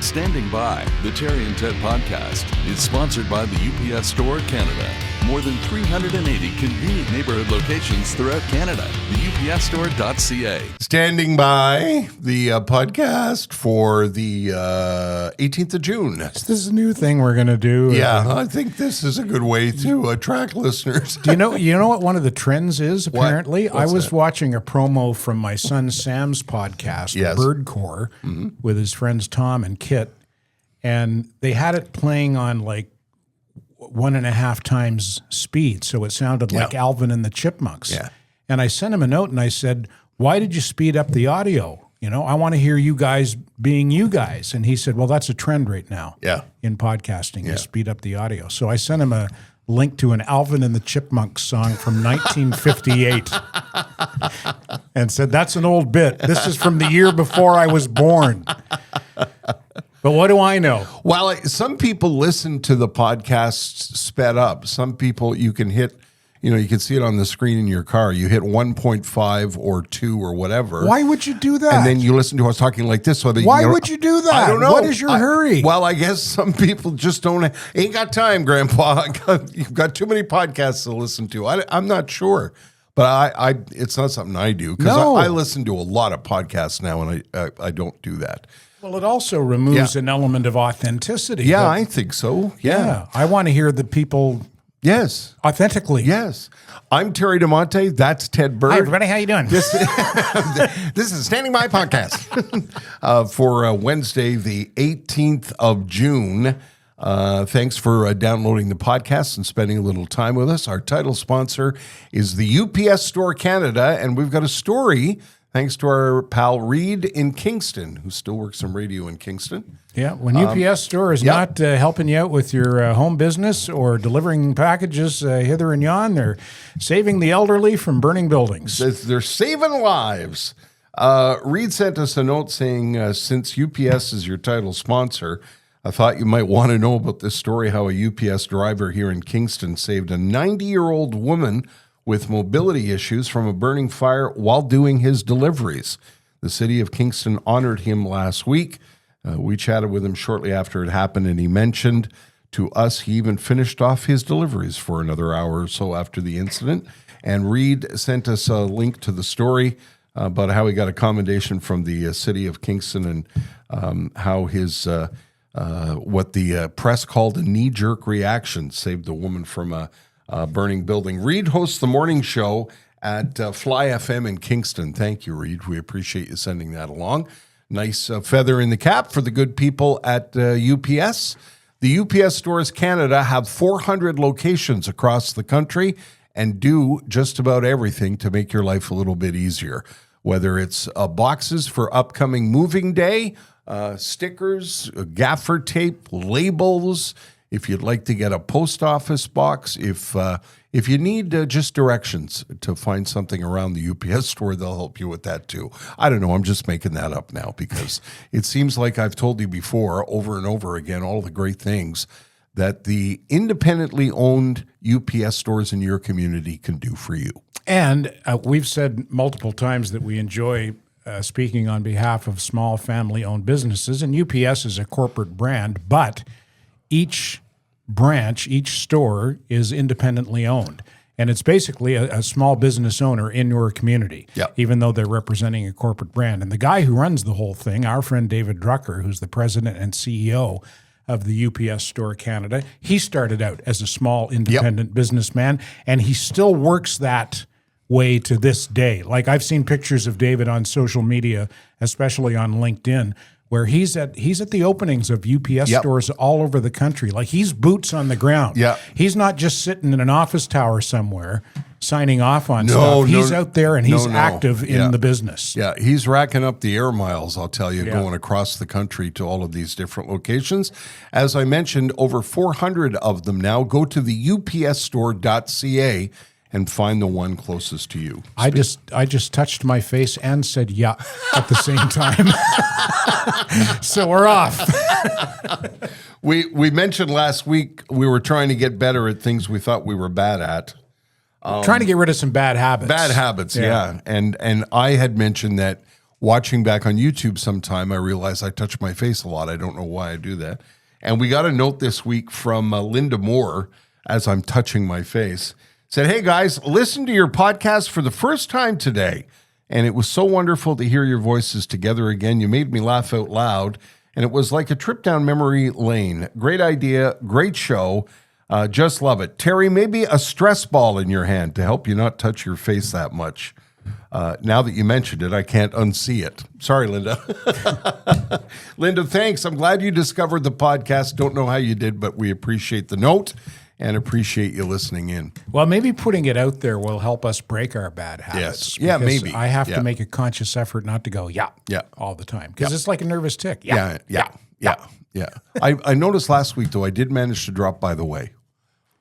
Standing By, the Terry and Ted podcast, is sponsored by the UPS Store Canada. More than 380 convenient neighborhood locations throughout Canada. The UPSstore.ca. Standing By, the podcast for the 18th of June. This is a new thing we're going to do. Yeah, I think this is a good way to attract listeners. Do you know what one of the trends is, apparently? What's I was that? watching a promo from my son Sam's podcast, Yes. Birdcore, with his friends Tom and Kit, and they had it playing on like 1.5 times speed, so it sounded like Alvin and the Chipmunks. Yeah. And I sent him a note and I said, "Why did you speed up the audio? You know, I want to hear you guys being you guys." And he said, "Well, that's a trend right now in podcasting, you speed up the audio." So I sent him a link to an Alvin and the Chipmunks song from 1958 and said, "That's an old bit. This is from the year before I was born." But what do I know? Well, some people listen to the podcasts sped up. Some people you can hit, you can see it on the screen in your car. You hit 1.5 or 2 or whatever. Why would you do that? And then you listen to us talking like this. So that Why would you do that? I don't know. What is your hurry? Well, I guess some people just ain't got time, Grandpa. You've got too many podcasts to listen to. I'm not sure. But it's not something I do because I listen to a lot of podcasts now, and I don't do that. Well, it also removes an element of authenticity. Yeah, I think so. Yeah. I want to hear the people authentically. Yes. I'm Terry DeMonte. That's Ted Bird. Hi, everybody. How you doing? This is Standing By Podcast for Wednesday, the 18th of June. Thanks for downloading the podcast and spending a little time with us. Our title sponsor is the UPS Store Canada, and we've got a story thanks to our pal Reed in Kingston, who still works in radio in Kingston. Yeah, when UPS Store is not helping you out with your home business or delivering packages hither and yon, they're saving the elderly from burning buildings. They're saving lives. Reed sent us a note saying, since UPS is your title sponsor, I thought you might want to know about this story, how a UPS driver here in Kingston saved a 90-year-old woman with mobility issues from a burning fire while doing his deliveries. The city of Kingston honored him last week. We chatted with him shortly after it happened, and he mentioned to us he even finished off his deliveries for another hour or so after the incident. And Reed sent us a link to the story about how he got a commendation from the city of Kingston and how his what the press called a knee-jerk reaction saved the woman from a burning building. Reed hosts the morning show at Fly FM in Kingston. Thank you, Reed. We appreciate you sending that along. Nice feather in the cap for the good people at UPS. The UPS Stores Canada have 400 locations across the country and do just about everything to make your life a little bit easier. Whether it's boxes for upcoming moving day, stickers, gaffer tape, labels. If you'd like to get a post office box, if you need just directions to find something around the UPS store, they'll help you with that too. I don't know. I'm just making that up now because it seems like I've told you before over and over again all the great things that the independently owned UPS stores in your community can do for you. And we've said multiple times that we enjoy speaking on behalf of small family-owned businesses, and UPS is a corporate brand, but each branch, each store is independently owned. And it's basically a small business owner in your community, even though they're representing a corporate brand. And the guy who runs the whole thing, our friend David Drucker, who's the president and CEO of the UPS Store Canada, he started out as a small independent businessman, and he still works that way to this day. Like I've seen pictures of David on social media, especially on LinkedIn, where he's at the openings of UPS stores all over the country. Like he's boots on the ground. Yeah. He's not just sitting in an office tower somewhere signing off on stuff. He's out there and he's active in the business. Yeah, he's racking up the air miles, I'll tell you, going across the country to all of these different locations. As I mentioned, over 400 of them now. Go to the upsstore.ca and find the one closest to you. I just touched my face and said "yeah" at the same time. So we're off. We mentioned last week we were trying to get better at things we thought we were bad at. Trying to get rid of some bad habits. Bad habits, yeah. And I had mentioned that watching back on YouTube sometime, I realize I touch my face a lot. I don't know why I do that. And we got a note this week from Linda Moore as I'm touching my face. Said, hey guys, listen to your podcast for the first time today. And it was so wonderful to hear your voices together again. You made me laugh out loud. And it was like a trip down memory lane. Great idea. Great show. Just love it. Terry, maybe a stress ball in your hand to help you not touch your face that much. Now that you mentioned it, I can't unsee it. Sorry, Linda. Linda, thanks. I'm glad you discovered the podcast. Don't know how you did, but we appreciate the note and appreciate you listening in. Well, maybe putting it out there will help us break our bad habits. Yes. Yeah, because maybe. I have to make a conscious effort not to go, all the time. Because it's like a nervous tick. Yeah. I noticed last week, though, I did manage to drop by the way.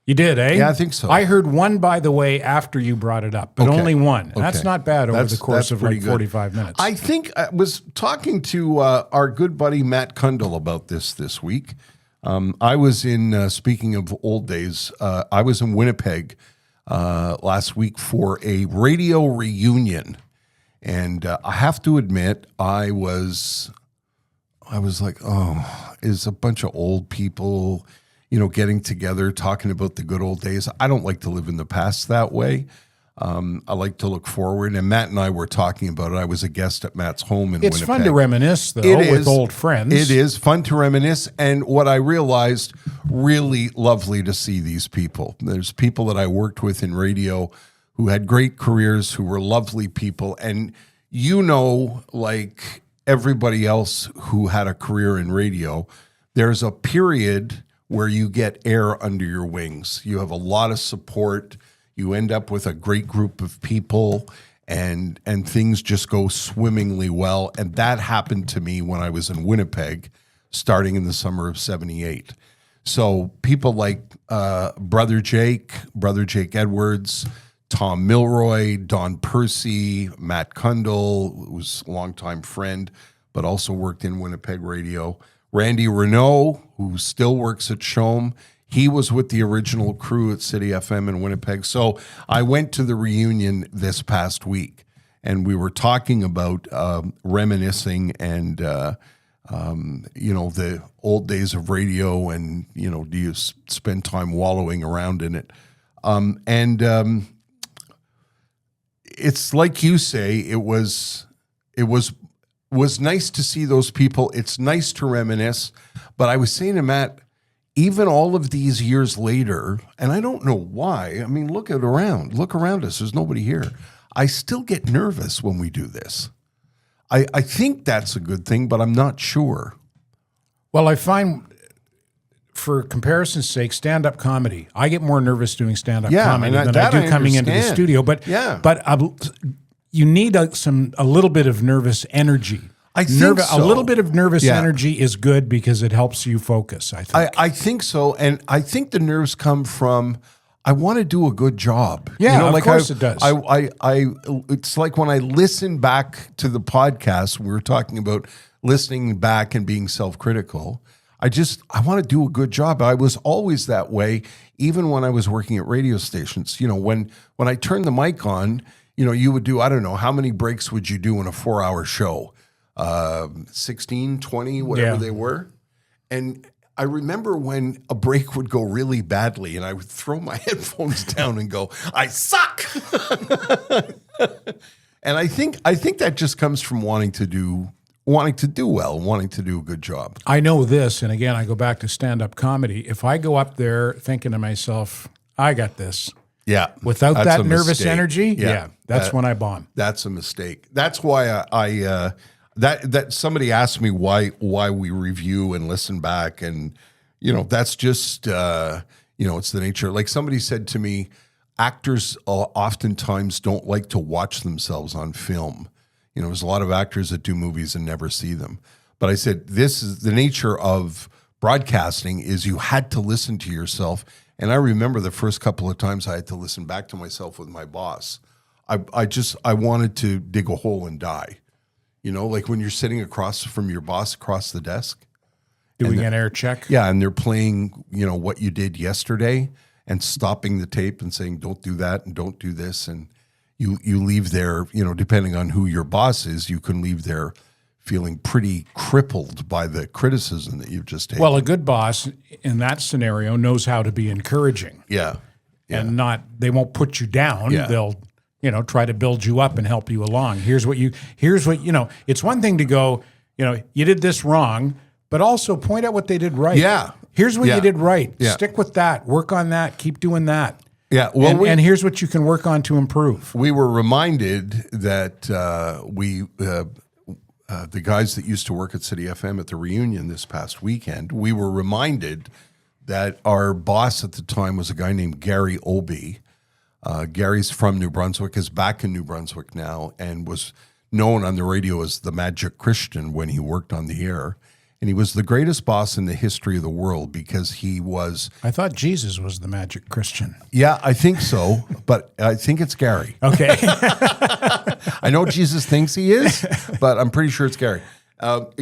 You did, eh? Yeah, I think so. I heard one, by the way, after you brought it up, but only one. Okay. That's not bad over the course of like 45 minutes. I think I was talking to our good buddy Matt Kundle about this week. I was in, speaking of old days, I was in Winnipeg last week for a radio reunion. And I have to admit, I was like, oh, is a bunch of old people getting together, talking about the good old days. I don't like to live in the past that way. I like to look forward. And Matt and I were talking about it. I was a guest at Matt's home in Winnipeg. It's fun to reminisce, though, with old friends. It is fun to reminisce. And what I realized, really lovely to see these people. There's people that I worked with in radio who had great careers, who were lovely people. And like everybody else who had a career in radio, there's a period where you get air under your wings. You have a lot of support. You end up with a great group of people, and things just go swimmingly well. And that happened to me when I was in Winnipeg, starting in the summer of '78. So people like Brother Jake Edwards, Tom Milroy, Don Percy, Matt Kundle, who was a longtime friend, but also worked in Winnipeg radio. Randy Renault, who still works at Shome, he was with the original crew at City FM in Winnipeg. So I went to the reunion this past week, and we were talking about reminiscing and, the old days of radio and, do you spend time wallowing around in it? It's like you say, it was nice to see those people. It's nice to reminisce. But I was saying to Matt, even all of these years later, and I don't know why. I mean, look around us. There's nobody here. I still get nervous when we do this. I think that's a good thing, but I'm not sure. Well, I find, for comparison's sake, stand-up comedy, I get more nervous doing stand-up comedy than I do coming into the studio. But you need a little bit of nervous energy. I think so. A little bit of nervous energy is good because it helps you focus, I think. I think so. And I think the nerves come from, I want to do a good job. Yeah, of course it does. It's like when I listen back to the podcast, we were talking about listening back and being self-critical. I want to do a good job. I was always that way, even when I was working at radio stations. When I turned the mic on, you would do, I don't know, how many breaks would you do in a 4-hour show? 16, 20, whatever they were. And I remember when a break would go really badly and I would throw my headphones down and go, I suck. And I think that just comes from wanting to do well, wanting to do a good job. I know this, and again, I go back to stand-up comedy. If I go up there thinking to myself, I got this. Yeah. Without that nervous energy, that's when I bomb. That's a mistake. That's why that somebody asked me why we review and listen back, and that's just it's the nature. Like somebody said to me, actors oftentimes don't like to watch themselves on film. There's a lot of actors that do movies and never see them. But I said, this is the nature of broadcasting, is you had to listen to yourself. And I remember the first couple of times I had to listen back to myself with my boss. I wanted to dig a hole and die. Like when you're sitting across from your boss across the desk. Doing an air check. Yeah, and they're playing, what you did yesterday and stopping the tape and saying, don't do that and don't do this. And, you leave there, depending on who your boss is, you can leave there feeling pretty crippled by the criticism that you've just taken. Well, a good boss in that scenario knows how to be encouraging. Yeah. And they won't put you down. Yeah. They'll, try to build you up and help you along. Here's what it's one thing to go, you did this wrong, but also point out what they did right. Yeah. Here's what you did right. Yeah. Stick with that. Work on that. Keep doing that. Yeah. Well, and here's what you can work on to improve. We were reminded that the guys that used to work at City FM at the reunion this past weekend, we were reminded that our boss at the time was a guy named Gary Obie. Gary's from New Brunswick, is back in New Brunswick now, and was known on the radio as the Magic Christian when he worked on the air. And he was the greatest boss in the history of the world because he was... I thought Jesus was the Magic Christian. Yeah, I think so, but I think it's Gary. Okay. I know Jesus thinks he is, but I'm pretty sure it's Gary.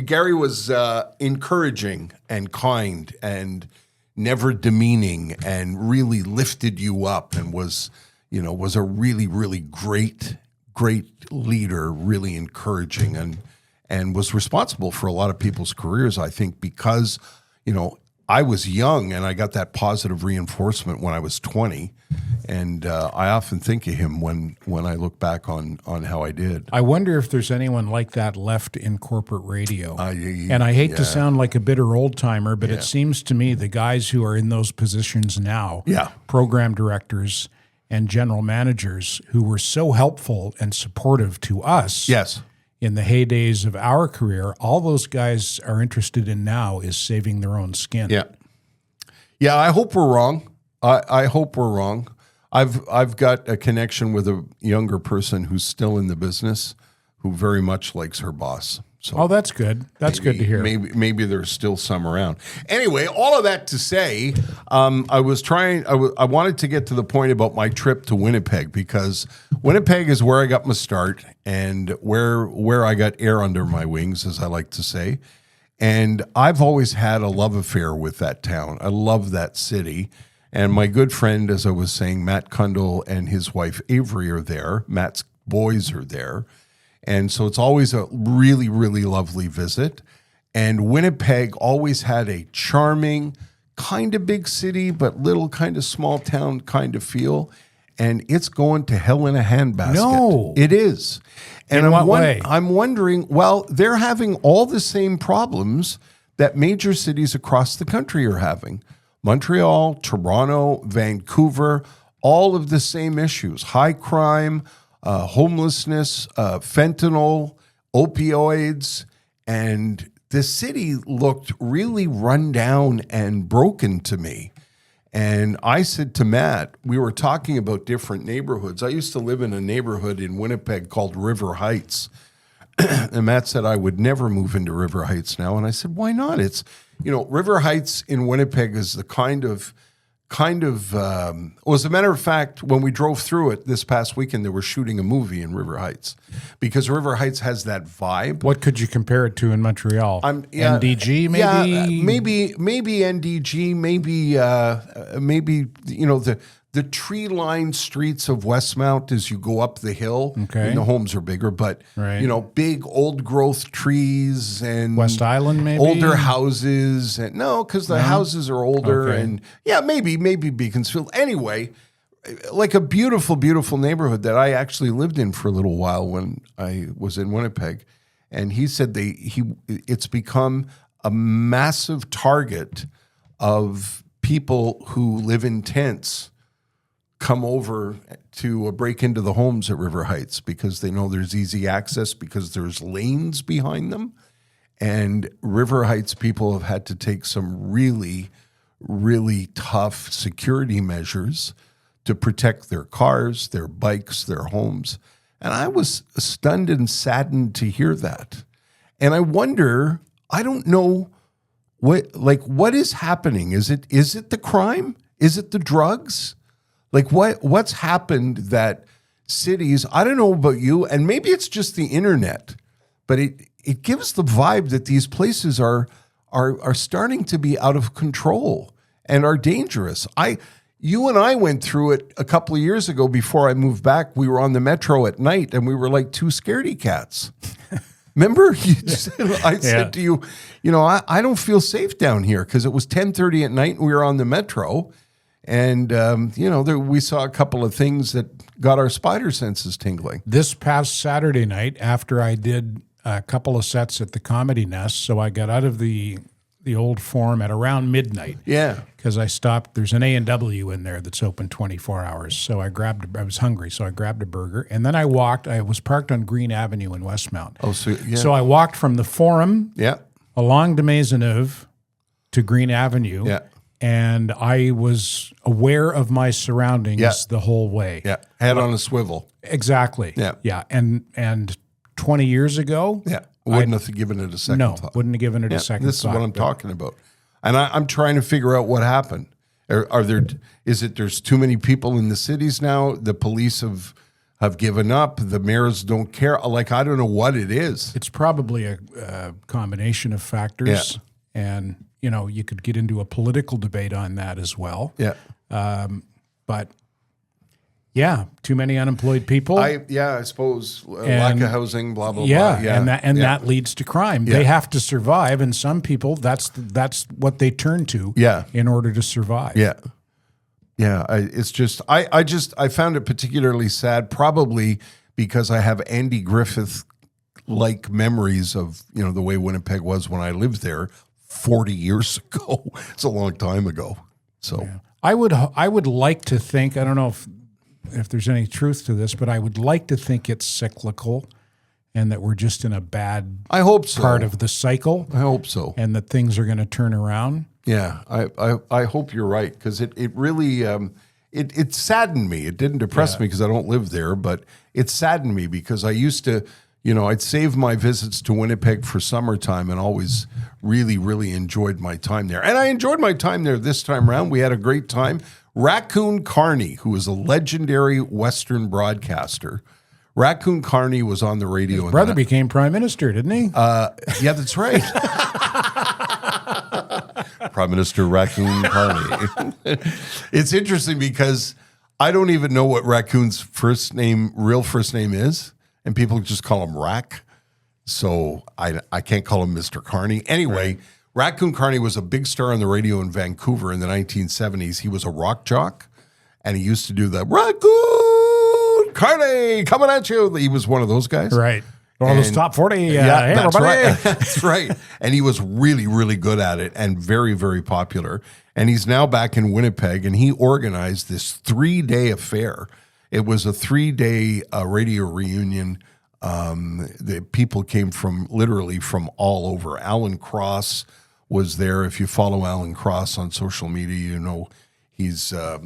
Gary was encouraging and kind and never demeaning and really lifted you up and was a really, really great leader, really encouraging and was responsible for a lot of people's careers, I think, because, I was young and I got that positive reinforcement when I was 20. And I often think of him when I look back on how I did. I wonder if there's anyone like that left in corporate radio. And I hate yeah. to sound like a bitter old timer, but it seems to me the guys who are in those positions now, program directors and general managers who were so helpful and supportive to us. Yes. In the heydays of our career, all those guys are interested in now is saving their own skin. Yeah. Yeah, I hope we're wrong. I hope we're wrong. I've got a connection with a younger person who's still in the business who very much likes her boss. So that's good. That's good to hear. Maybe there's still some around. Anyway, all of that to say, I wanted to get to the point about my trip to Winnipeg because Winnipeg is where I got my start and where I got air under my wings, as I like to say. And I've always had a love affair with that town. I love that city. And my good friend, as I was saying, Matt Kundle and his wife Avery are there. Matt's boys are there. And so it's always a really, really lovely visit. And Winnipeg always had a charming, kind of big city, but little kind of small town kind of feel. And it's going to hell in a handbasket. No. It is. And in what way? I'm wondering, well, they're having all the same problems that major cities across the country are having. Montreal, Toronto, Vancouver, all of the same issues. High crime, homelessness, fentanyl, opioids, and the city looked really run down and broken to me. And I said to Matt, we were talking about different neighborhoods. I used to live in a neighborhood in Winnipeg called River Heights. And Matt said I would never move into River Heights now. And I said, why not? It's, River Heights in Winnipeg is the kind of, well, as a matter of fact, when we drove through it this past weekend, they were shooting a movie in River Heights because River Heights has that vibe. What could you compare it to in Montreal? NDG, maybe? Yeah, maybe NDG, maybe the tree-lined streets of Westmount as you go up the hill. Okay. And the homes are bigger, but, big old-growth trees and... West Island, maybe? Older houses. And no, because the houses are older. Okay. And, maybe Beaconsfield. Anyway, like a beautiful, beautiful neighborhood that I actually lived in for a little while when I was in Winnipeg. And he said it's become a massive target of people who live in tents come over to break into the homes at River Heights because they know there's easy access because there's lanes behind them. And River Heights people have had to take some really, really tough security measures to protect their cars, their bikes, their homes. And I was stunned and saddened to hear that. And I wonder, I don't know what is happening? Is it the crime? Is it the drugs? Like what's happened that cities, I don't know about you, and maybe it's just the internet, but it gives the vibe that these places are starting to be out of control and are dangerous. You and I went through it a couple of years ago before I moved back. We were on the metro at night and we were like two scaredy cats. Remember? I said to you, I don't feel safe down here because it was 10:30 at night and we were on the metro. And, we saw a couple of things that got our spider senses tingling. This past Saturday night, after I did a couple of sets at the Comedy Nest, so I got out of the old Forum at around midnight. Yeah. Because I stopped. There's an A&W in there that's open 24 hours. So I was hungry, so I grabbed a burger. And then I walked. I was parked on Green Avenue in Westmount. Oh, So I walked from the Forum along de Maisonneuve to Green Avenue. Yeah. And I was aware of my surroundings the whole way. Yeah. Head on a swivel. Exactly. Yeah. Yeah. And 20 years ago. Yeah. Wouldn't have given it a second thought. Wouldn't have given it a second This thought. is what I'm talking about. And I'm trying to figure out what happened. There's too many people in the cities now? The police have given up. The mayors don't care. Like, I don't know what it is. It's probably a combination of factors. Yeah. And, you could get into a political debate on that as well. Yeah. But, yeah, too many unemployed people. I suppose lack of housing, blah, blah, blah. Yeah, that leads to crime. Yeah. They have to survive, and some people, that's what they turn to in order to survive. Yeah. Yeah, it's just I found it particularly sad, probably because I have Andy Griffith-like memories of, the way Winnipeg was when I lived there 40 years ago. It's a long time ago. So I would like to think, I don't know if there's any truth to this, but I would like to think it's cyclical and that we're just in a bad I hope so. part of the cycle. I hope so. And that things are going to turn around. Yeah, I hope you're right, because it really it saddened me. It didn't depress me because I don't live there, but it saddened me because I used to, I'd save my visits to Winnipeg for summertime and always really, really enjoyed my time there. And I enjoyed my time there this time around. We had a great time. Raccoon Carney, who is a legendary Western broadcaster. Raccoon Carney was on the radio. His brother became prime minister, didn't he? Yeah, that's right. Prime Minister Raccoon Carney. It's interesting because I don't even know what Raccoon's real first name is, and people just call him Rack. So I can't call him Mr. Carney. Anyway, Raccoon Carney was a big star on the radio in Vancouver in the 1970s. He was a rock jock, and he used to do the Raccoon Carney coming at you. He was one of those guys. Right. All those top 40. Hey, that's everybody. right. That's right. And he was really, really good at it and very, very popular. And he's now back in Winnipeg, and he organized this 3-day affair. It was a 3-day radio reunion. The people came literally from all over. Alan Cross was there. If you follow Alan Cross on social media, he's a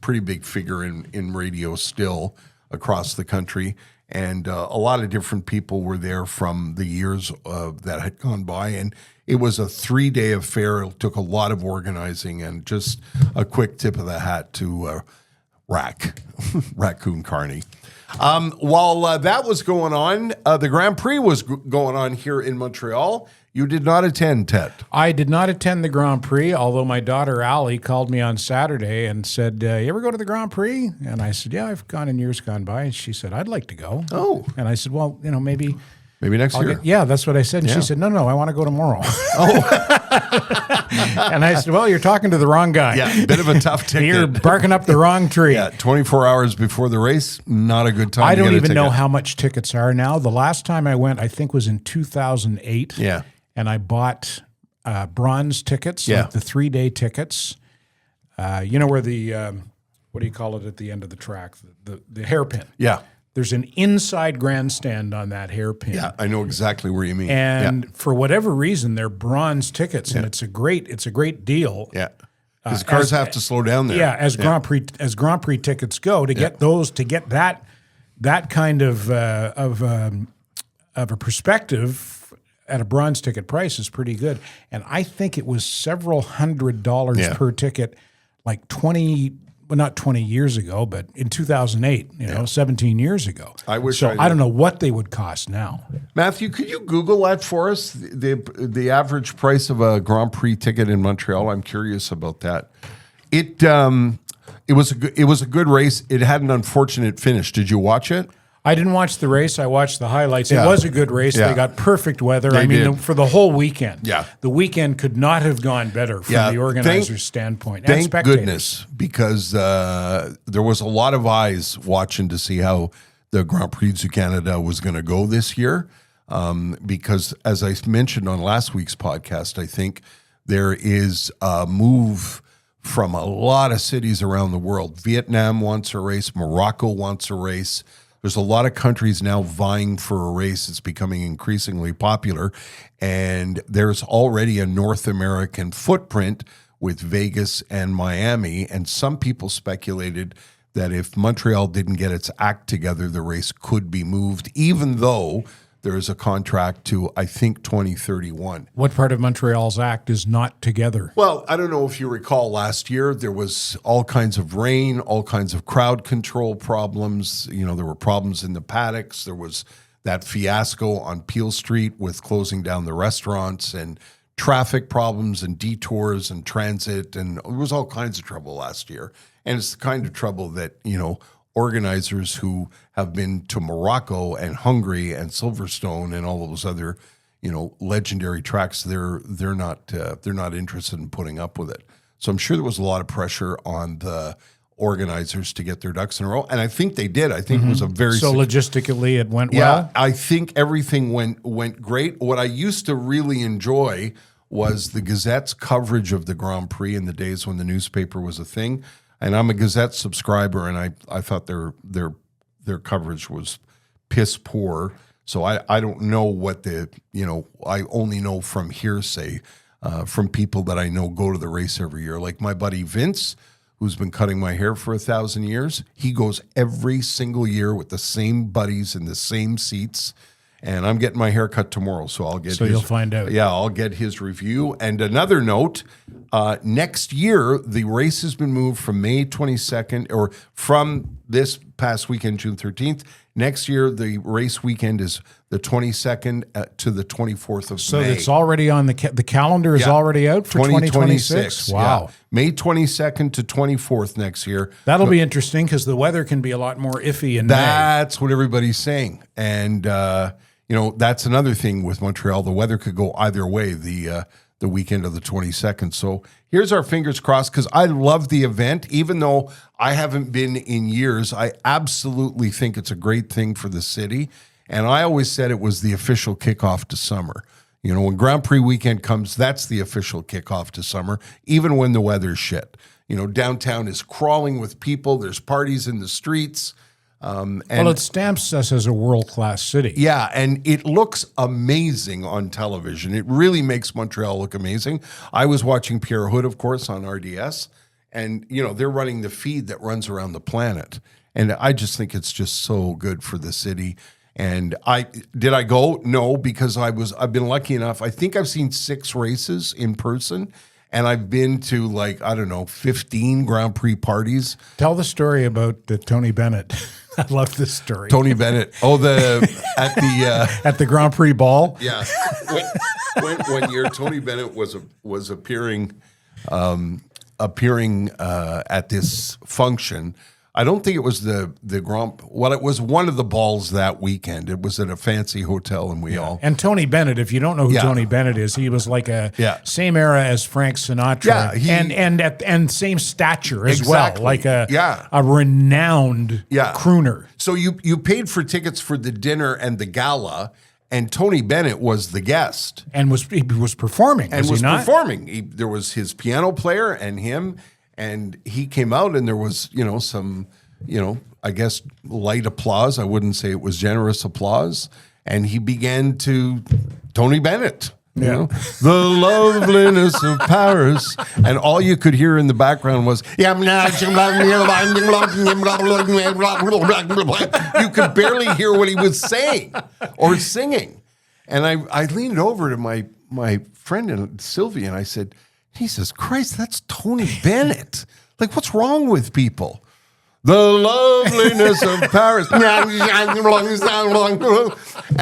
pretty big figure in radio still across the country. And a lot of different people were there from the years that had gone by. And it was a 3-day affair. It took a lot of organizing, and just a quick tip of the hat to Raccoon Carney. While that was going on, the Grand Prix was going on here in Montreal. You did not attend, Ted. I did not attend the Grand Prix, although my daughter Allie called me on Saturday and said, you ever go to the Grand Prix? And I said, yeah, I've gone in years gone by. And she said, I'd like to go. Oh. And I said, well, maybe next year. Yeah, that's what I said. And she said, no, I want to go tomorrow. And I said, well, you're talking to the wrong guy. Yeah, bit of a tough ticket. You're barking up the wrong tree. Yeah, 24 hours before the race, not a good time I to don't get a even ticket. know how much tickets are now. The last time I went, I think, was in 2008. Yeah. And I bought bronze tickets, like the 3-day tickets. Where the, what do you call it at the end of the track? The hairpin. Yeah. There's an inside grandstand on that hairpin. Yeah, I know exactly where you mean. And for whatever reason, they're bronze tickets, and it's a great deal. Yeah. Because cars have to slow down there. Yeah, as Grand Prix tickets go, to get that kind of a perspective at a bronze ticket price is pretty good. And I think it was several $100 per ticket, like 20, well, not 20 years ago, but in 2008, 17 years ago. I wish so. I did. I don't know what they would cost now. Matthew, could you Google that for us? The average price of a Grand Prix ticket in Montreal. I'm curious about that. It was a good race. It had an unfortunate finish. Did you watch it? I didn't watch the race. I watched the highlights. Yeah. It was a good race. Yeah. They got perfect weather. They did. For the whole weekend. Yeah. The weekend could not have gone better from the organizer's standpoint. And Thank spectators. goodness, because there was a lot of eyes watching to see how the Grand Prix du Canada was going to go this year. Because as I mentioned on last week's podcast, I think there is a move from a lot of cities around the world. Vietnam wants a race. Morocco wants a race. There's a lot of countries now vying for a race. It's becoming increasingly popular. And there's already a North American footprint with Vegas and Miami. And some people speculated that if Montreal didn't get its act together, the race could be moved, even though there is a contract to, I think, 2031. What part of Montreal's act is not together? Well, I don't know if you recall last year, there was all kinds of rain, all kinds of crowd control problems. You know, there were problems in the paddocks. There was that fiasco on Peel Street with closing down the restaurants and traffic problems and detours and transit. And there was all kinds of trouble last year. And it's the kind of trouble that, you know, organizers who have been to Morocco and Hungary and Silverstone and all those other, you know, legendary tracks, they're not interested in putting up with it. So I'm sure there was a lot of pressure on the organizers to get their ducks in a row, and I think they did. I think it was a very Logistically it went yeah. well. I think everything went great. What I used to really enjoy was the Gazette's coverage of the Grand Prix in the days when the newspaper was a thing. And I'm a Gazette subscriber, and I thought their coverage was piss poor. So I don't know what I only know from hearsay from people that I know go to the race every year. Like my buddy Vince, who's been cutting my hair for 1,000 years. He goes every single year with the same buddies in the same seats. And I'm getting my hair cut tomorrow, so I'll get. So you'll find out. Yeah, I'll get his review. And another note: next year the race has been moved from May 22nd, or from this past weekend, June 13th. Next year the race weekend is the 22nd to the 24th of May. So it's already on the calendar is already out for 2026. Wow, yeah. May 22nd to 24th next year. That'll be interesting because the weather can be a lot more iffy in May. That's what everybody's saying, and. You know, that's another thing with Montreal. The weather could go either way the weekend of the 22nd. So here's our fingers crossed, because I love the event. Even though I haven't been in years, I absolutely think it's a great thing for the city. And I always said it was the official kickoff to summer. You know, when Grand Prix weekend comes, that's the official kickoff to summer, even when the weather's shit. You know, downtown is crawling with people. There's parties in the streets. And it stamps us as a world-class city. Yeah, and it looks amazing on television. It really makes Montreal look amazing. I was watching Pierre Hood, of course, on RDS, and, you know, they're running the feed that runs around the planet. And I just think it's just so good for the city. And did I go? No, because I've been lucky enough. I think I've seen 6 races in person. And I've been to 15 Grand Prix parties. Tell the story about Tony Bennett. I love this story. Tony Bennett. Oh, at the Grand Prix ball. Yeah, one year Tony Bennett was appearing at this function. I don't think it was the Grand. Well, it was one of the balls that weekend. It was at a fancy hotel, and And Tony Bennett, if you don't know who Tony Bennett is, he was like same era as Frank Sinatra, and same stature as well, like a renowned crooner. So you paid for tickets for the dinner and the gala, and Tony Bennett was the guest and he was performing. And was he not? Performing. There was his piano player and him. And he came out, and there was, some, I guess, light applause. I wouldn't say it was generous applause. And he began to Tony Bennett, you know, the loveliness of Paris. And all you could hear in the background was, you could barely hear what he was saying or singing. And I leaned over to my friend Sylvia, and I said, Jesus Christ, that's Tony Bennett. Like, what's wrong with people? The loveliness of Paris. And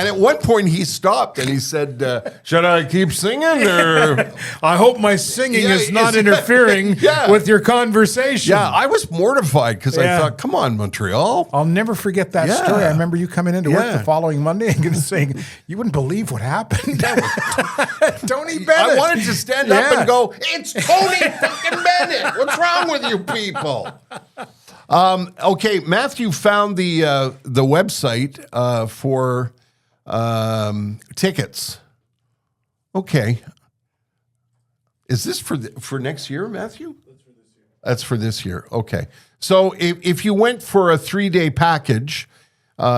at one point he stopped and he said, should I keep singing? Or? I hope my singing is not interfering with your conversation. Yeah, I was mortified because I thought, come on, Montreal. I'll never forget that story. I remember you coming into work the following Monday and saying, you wouldn't believe what happened. Tony Bennett. I wanted to stand up and go, it's Tony fucking Bennett. What's wrong with you people? Okay, Matthew found the website for tickets. Okay, is this for next year, Matthew? That's for this year. Okay, so if you went for a 3-day package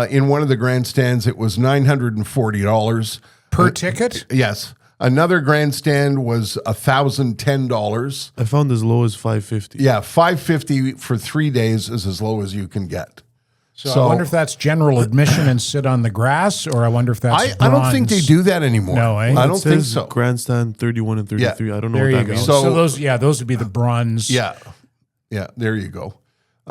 in one of the grandstands, it was $940 per ticket. Yes. Another grandstand was $1,010. I found as low as $550. Yeah, $550 for 3 days is as low as you can get. So I wonder if that's general admission and sit on the grass, or I wonder if that's I don't think they do that anymore. No, eh? I don't think so. Grandstand 31 and 33. I don't know There what you that go. means. So those would be the bronze. Yeah, there you go.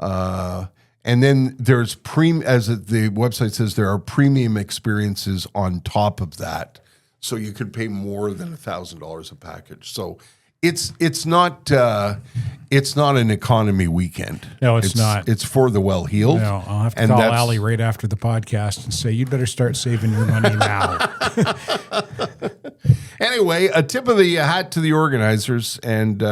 And then there's as the website says, there are premium experiences on top of that. So you could pay more than $1,000 a package. So it's not an economy weekend. No, it's not. It's for the well-heeled. No, I'll have to call Allie right after the podcast and say, you'd better start saving your money now. Anyway, a tip of the hat to the organizers. And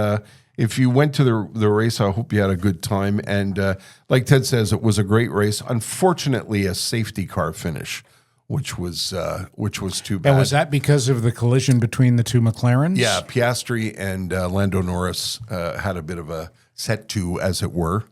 if you went to the race, I hope you had a good time. And like Ted says, it was a great race. Unfortunately, a safety car finish, which was too bad. And was that because of the collision between the two McLarens? Yeah, Piastri and Lando Norris had a bit of a set-to, as it were,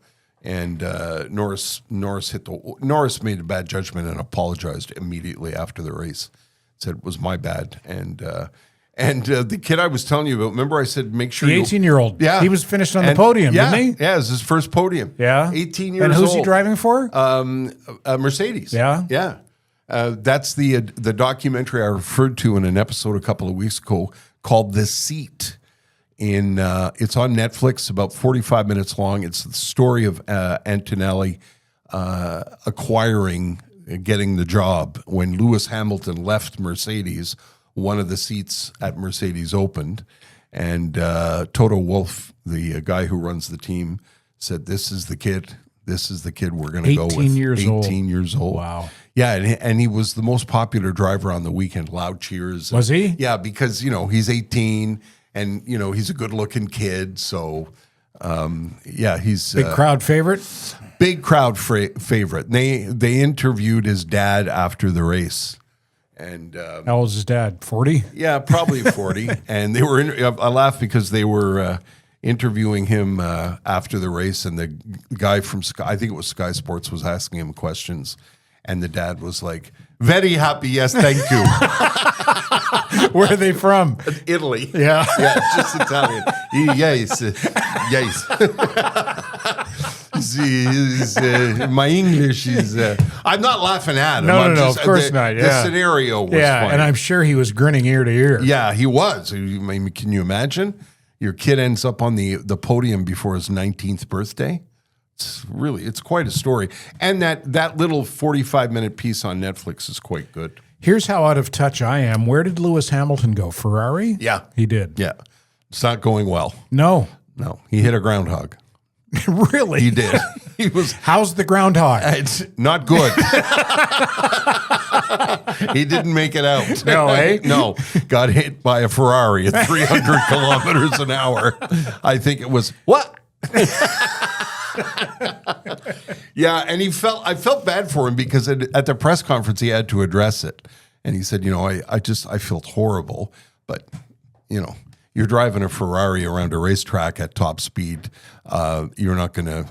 and Norris made a bad judgment and apologized immediately after the race. Said it was my bad, and the kid I was telling you about. Remember, I said make sure the 18-year-old. Yeah, he was finished on the podium, didn't he? Yeah, it was his first podium. Yeah, 18 years old. And who's he driving for? Mercedes. Yeah, yeah. That's the documentary I referred to in an episode a couple of weeks ago called "The Seat." It's on Netflix, about 45 minutes long. It's the story of Antonelli getting the job when Lewis Hamilton left Mercedes. One of the seats at Mercedes opened, and Toto Wolff, the guy who runs the team, said, "This is the kid. This is the kid we're going to go with." 18 years old. 18 years old. Wow. Yeah, and he was the most popular driver on the weekend. Loud cheers. Was he? Yeah, because he's 18, and he's a good-looking kid. So, he's big crowd favorite. Big crowd favorite. They interviewed his dad after the race. And how old is his dad? 40? Yeah, probably 40. And they were. I laughed because they were interviewing him after the race, and the guy from I think it was Sky Sports was asking him questions, and the dad was like, "Very happy, yes, thank you." Where are they from? Italy. Yeah, just Italian. Yes. My English is. I'm not laughing at him. No, of course not. Yeah. The scenario was funny. And I'm sure he was grinning ear to ear. Yeah, he was. I mean, can you imagine? Your kid ends up on the podium before his 19th birthday. It's quite a story. And that little 45-minute piece on Netflix is quite good. Here's how out of touch I am. Where did Lewis Hamilton go? Ferrari? Yeah. He did. Yeah. It's not going well. No. He hit a groundhog. Really? He did. He was. How's the groundhog? It's not good. He didn't make it out. No, eh? No. Got hit by a Ferrari at 300 kilometers an hour. I think it was, what? Yeah, and I felt bad for him because at the press conference he had to address it. And he said, I felt horrible, but, you're driving a Ferrari around a racetrack at top speed. You're not going to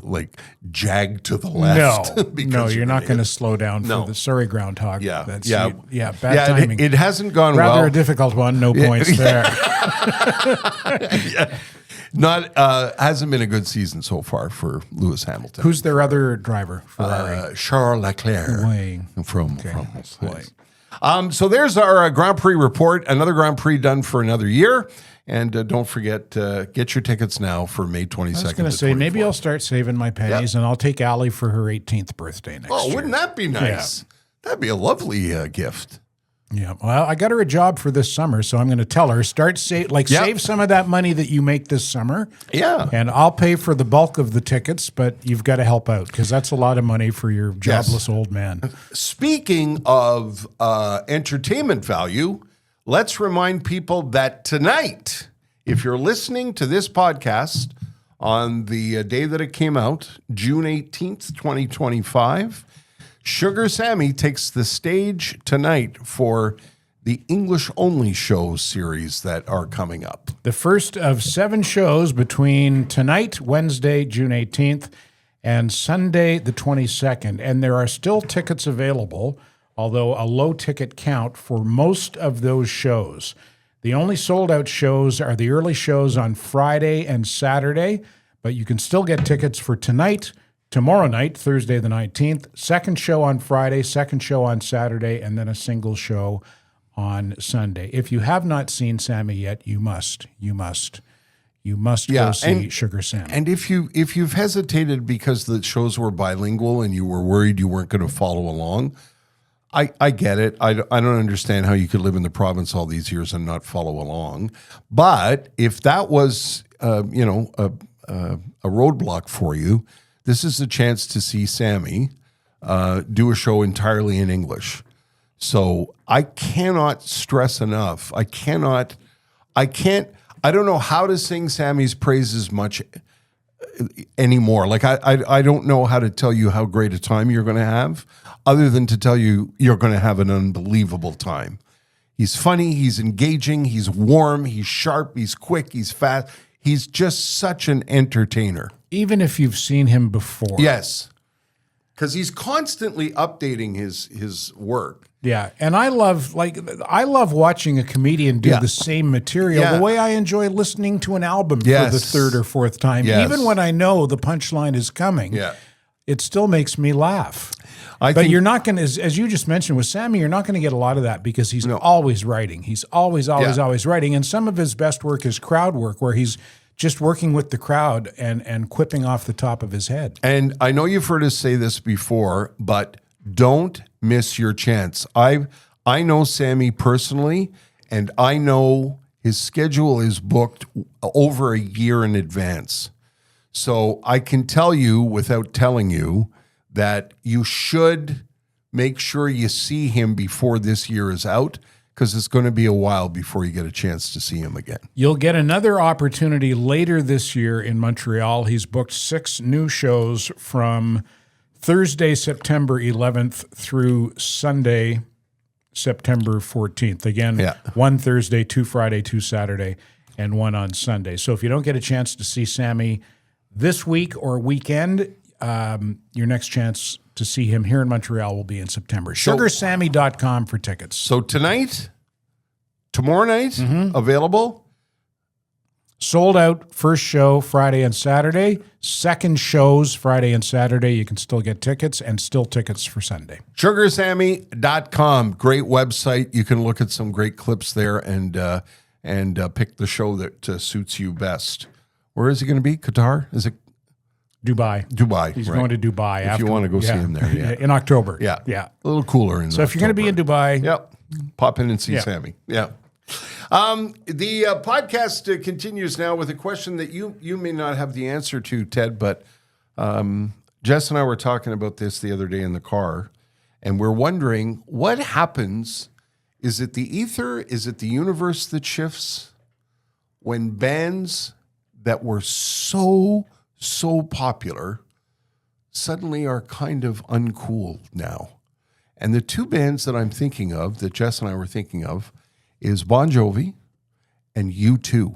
jag to the left. No, you're not going to slow down for the sorry groundhog. Yeah, bad timing. It hasn't gone Rather well. a difficult one. No points there. Hasn't been a good season so far for Lewis Hamilton. Who's their other driver? Ferrari. Charles Leclerc Wayne. from. So there's our Grand Prix report. Another Grand Prix done for another year. And don't forget, get your tickets now for May 22nd. I was going to say, maybe I'll start saving my pennies and I'll take Allie for her 18th birthday next year. Wouldn't that be nice? Yeah. That'd be a lovely gift. Yeah. Well, I got her a job for this summer, so I'm going to tell her, save some of that money that you make this summer. Yeah. And I'll pay for the bulk of the tickets, but you've got to help out because that's a lot of money for your jobless old man. Speaking of entertainment value, let's remind people that tonight, if you're listening to this podcast on the day that it came out, June 18th, 2025, Sugar Sammy takes the stage tonight for the English-only show series that are coming up. The first of 7 shows between tonight, Wednesday, June 18th, and Sunday, the 22nd. And there are still tickets available, although a low ticket count for most of those shows. The only sold-out shows are the early shows on Friday and Saturday, but you can still get tickets for tonight, tomorrow night, Thursday the 19th, second show on Friday, second show on Saturday, and then a single show on Sunday. If you have not seen Sammy yet, you must go see Sugar Sammy. And if you've hesitated because the shows were bilingual and you were worried you weren't going to follow along, I get it. I don't understand how you could live in the province all these years and not follow along. But if that was a roadblock for you, this is a chance to see Sammy do a show entirely in English. So I cannot stress enough. I don't know how to sing Sammy's praises much anymore. Like I don't know how to tell you how great a time you're going to have, other than to tell you you're going to have an unbelievable time. He's funny, he's engaging, he's warm, he's sharp, he's quick, he's fast. He's just such an entertainer. Even if you've seen him before. Yes. Because he's constantly updating his work. Yeah. And I love watching a comedian do the same material the way I enjoy listening to an album for the third or fourth time. Yes. Even when I know the punchline is coming, it still makes me laugh. But you're not going to, as you just mentioned with Sammy, you're not going to get a lot of that because he's always writing. He's always writing. And some of his best work is crowd work, where he's just working with the crowd and quipping off the top of his head. And I know you've heard us say this before, but don't miss your chance. I know Sammy personally, and I know his schedule is booked over a year in advance. So I can tell you without telling you that you should make sure you see him before this year is out, because it's going to be a while before you get a chance to see him again. You'll get another opportunity later this year in Montreal. He's booked 6 new shows from Thursday, September 11th through Sunday, September 14th. Again, 1 Thursday, 2 Friday, 2 Saturday, and 1 on Sunday. So if you don't get a chance to see Sammy this week or weekend, your next chance to see him here in Montreal will be in September. SugarSammy.com for tickets. So tonight, tomorrow night, available. Sold out first show Friday and Saturday. Second shows Friday and Saturday. You can still get tickets, and still tickets for Sunday. SugarSammy.com. Great website. You can look at some great clips there and pick the show that suits you best. Where is he going to be? Qatar? Is it? Dubai. He's going to Dubai. If you want to go see him there. Yeah. In October. Yeah. A little cooler in So if you're going to be in Dubai. Pop in and see Sammy. Yeah. The podcast continues now with a question that you may not have the answer to, Ted, but Jess and I were talking about this the other day in the car, and we're wondering what happens. Is it the ether? Is it the universe that shifts when bands that were so popular suddenly are kind of uncool now? And the 2 bands that I'm thinking of, that Jess and I were thinking of, is Bon Jovi and U2. Do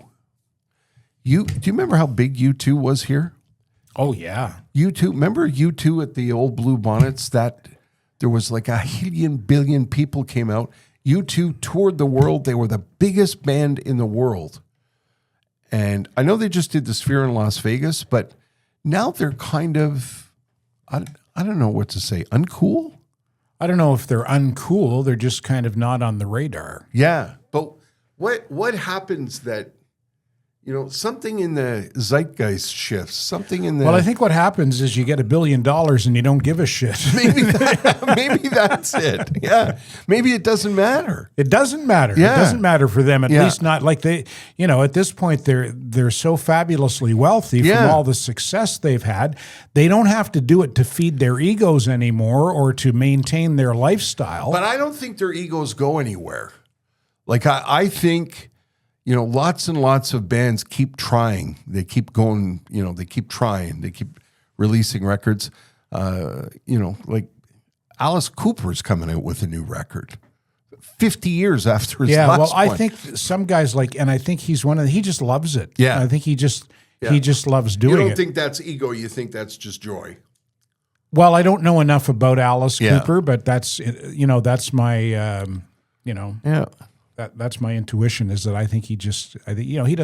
you remember how big U2 was here? Oh, yeah. U2, remember U2 at the old Blue Bonnets? That there was like a billion people came out. U2 toured the world. They were the biggest band in the world. And I know they just did the Sphere in Las Vegas, but now they're kind of, I don't know what to say, uncool? I don't know if they're uncool. They're just kind of not on the radar. Yeah, but what happens that, something in the zeitgeist shifts, something in the... Well, I think what happens is you get $1 billion and you don't give a shit. maybe that's it. Yeah, maybe it doesn't matter. It doesn't matter. Yeah. It doesn't matter for them, at least not like they, at this point they're so fabulously wealthy from all the success they've had. They don't have to do it to feed their egos anymore or to maintain their lifestyle. But I don't think their egos go anywhere. Like I think, lots and lots of bands keep trying. They keep going, they keep trying. They keep releasing records. Like Alice Cooper's coming out with a new record 50 years after his last one. I think some guys and I think he's he just loves it. Yeah. I think he just loves doing it. You don't think that's ego, you think that's just joy. Well, I don't know enough about Alice Cooper, but that's, that's my, That's my intuition, is that I think he does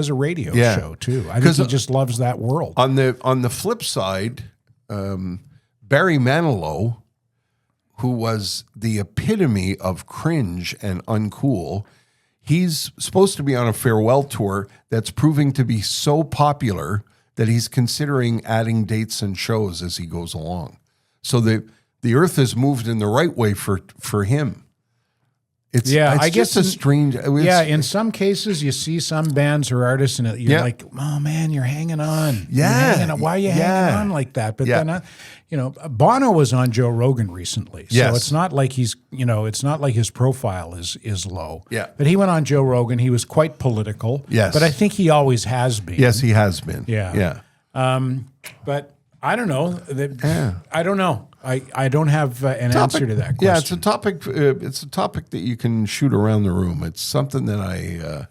a radio show too. I think he just loves that world. On the flip side, Barry Manilow, who was the epitome of cringe and uncool, he's supposed to be on a farewell tour that's proving to be so popular that he's considering adding dates and shows as he goes along. So the earth has moved in the right way for him. It's I guess guess a strange. In some cases, you see some bands or artists, and you're like, "Oh man, you're hanging on." Why are you hanging on like that? But then, Bono was on Joe Rogan recently, so it's not like he's, it's not like his profile is low. Yeah. But he went on Joe Rogan. He was quite political. Yes. But I think he always has been. Yes, he has been. Yeah. But I don't know. I don't know. I don't have an answer to that question. Yeah, it's a topic. It's a topic that you can shoot around the room. It's something that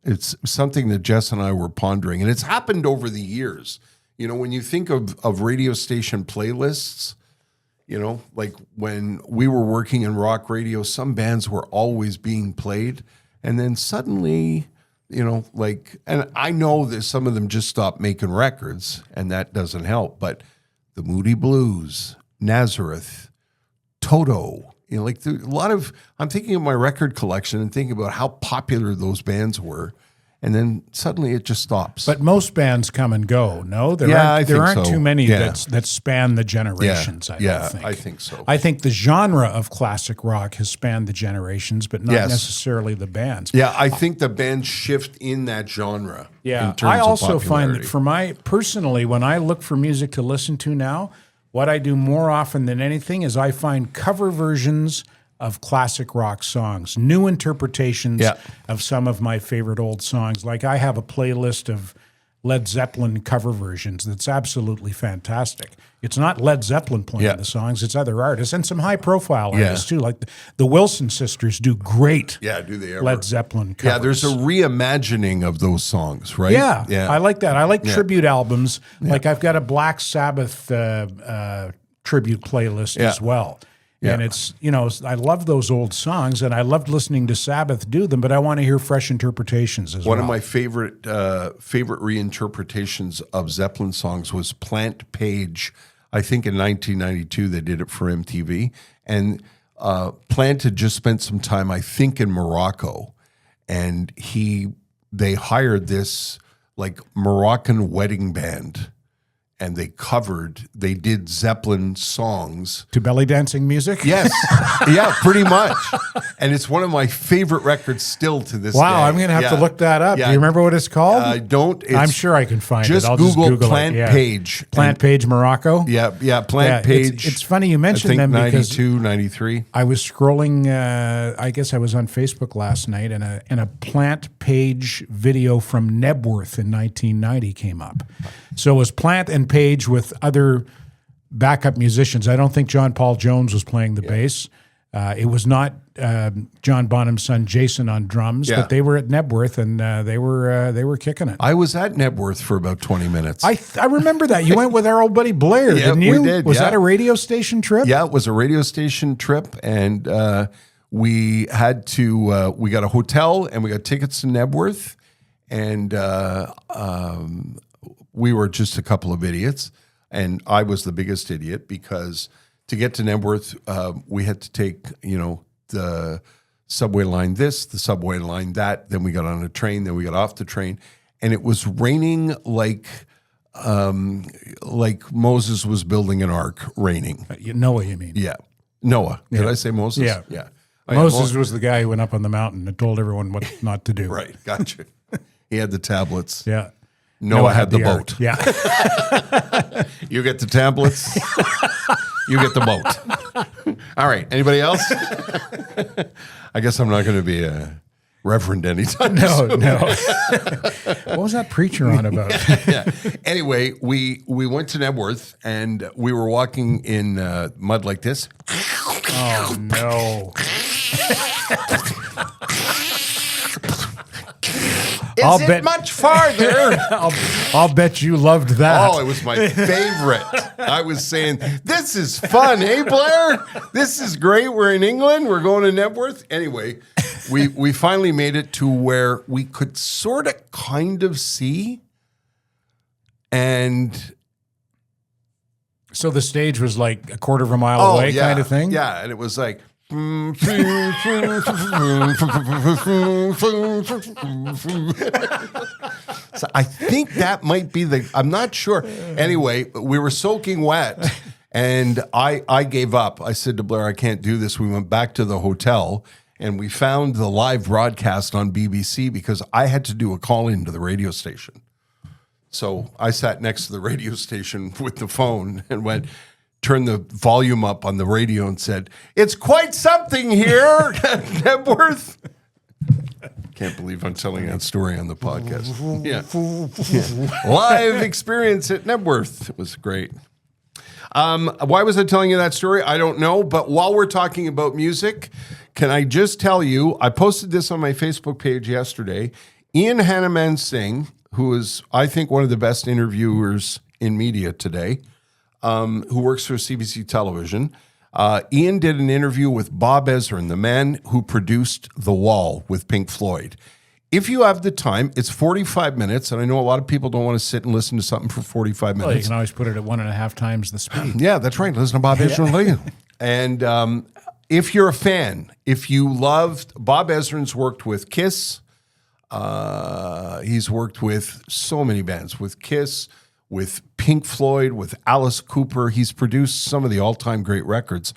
it's something that Jess and I were pondering, and it's happened over the years. When you think of radio station playlists, like when we were working in rock radio, some bands were always being played, and then suddenly, and I know that some of them just stopped making records, and that doesn't help, but the Moody Blues, Nazareth, Toto, a lot of, I'm thinking of my record collection and thinking about how popular those bands were. And then suddenly it just stops. But most bands come and go. No, there aren't too many that span the generations. I think. I think so. I think the genre of classic rock has spanned the generations, but not necessarily the bands. Yeah, I think the bands shift in that genre. Yeah, in terms I also of find that personally, when I look for music to listen to now, what I do more often than anything is I find cover versions of classic rock songs, new interpretations of some of my favorite old songs. Like I have a playlist of Led Zeppelin cover versions that's absolutely fantastic. It's not Led Zeppelin playing the songs, it's other artists and some high-profile artists too. Like the Wilson sisters do great do they ever? Led Zeppelin covers. Yeah, there's a reimagining of those songs, right? Yeah, I like that. I like tribute albums. Like I've got a Black Sabbath tribute playlist as well. Yeah. And it's, I love those old songs, and I loved listening to Sabbath do them, but I want to hear fresh interpretations as well. One of my favorite reinterpretations of Zeppelin songs was Plant Page. I think in 1992 they did it for MTV, and Plant had just spent some time, I think, in Morocco, and they hired this Moroccan wedding band. And they did Zeppelin songs. To belly dancing music? Yes. Yeah, pretty much. And it's one of my favorite records still to this day. Wow, I'm going to have to look that up. Do you remember what it's called? I don't. I'm sure I can find it. I'll Google just Google Plant Page. Plant Page Morocco? Yeah, Plant Page. It's funny you mentioned them because 92, 93. I was scrolling, I guess I was on Facebook last night, and a Plant Page video from Nebworth in 1990 came up. So it was Plant and Page with other backup musicians. I don't think John Paul Jones was playing the bass. It was not John Bonham's son Jason on drums, but they were at Nebworth and they were kicking it. I was at Nebworth for about 20 minutes. I remember that. You went with our old buddy Blair, didn't you? We did. Was that a radio station trip? Yeah, it was a radio station trip, and we had to. We got a hotel and we got tickets to Nebworth, and we were just a couple of idiots, and I was the biggest idiot because to get to Nebworth, we had to take, the subway line this, the subway line that. Then we got on a train. Then we got off the train. And it was raining like Moses was building an ark raining. Noah, you mean? Yeah. Noah. Did I say Moses? Yeah. Yeah. Moses was the guy who went up on the mountain and told everyone what not to do. Right. Gotcha. He had the tablets. Yeah. Noah had the ark. boat. Yeah. You get the tablets. You get the boat. All right. Anybody else? I guess I'm not going to be a reverend anytime soon. No. What was that preacher on about? Yeah. Anyway, we went to Nebworth and we were walking in mud like this. Oh, no. Is it much farther? I'll bet you loved that. Oh, it was my favorite. I was saying, this is fun, eh, Blair? This is great. We're in England. We're going to Nebworth. Anyway, we finally made it to where we could sort of kind of see. And so the stage was like a quarter of a mile away kind of thing? Yeah, and it was like... So I think that might be I'm not sure. Anyway, we were soaking wet and I gave up. I said to Blair, I can't do this. We went back to the hotel and we found the live broadcast on BBC because I had to do a call into the radio station. So I sat next to the radio station with the phone and turned the volume up on the radio and said, "It's quite something here at Nebworth." Can't believe I'm telling that story on the podcast. Yeah. Live experience at Nebworth. It was great. Why was I telling you that story? I don't know. But while we're talking about music, can I just tell you, I posted this on my Facebook page yesterday. Ian Hanuman Singh, who is, I think, one of the best interviewers in media today, who works for CBC Television. Ian did an interview with Bob Ezrin, the man who produced The Wall with Pink Floyd. If you have the time, it's 45 minutes, and I know a lot of people don't want to sit and listen to something for 45 minutes. Well, you can always put it at 1.5 times the speed. Yeah, that's right. Listen to Bob Ezrin. And if you're a fan, if you loved, Bob Ezrin's worked with Kiss. He's worked with so many bands, with Kiss, with Pink Floyd, with Alice Cooper. He's produced some of the all-time great records,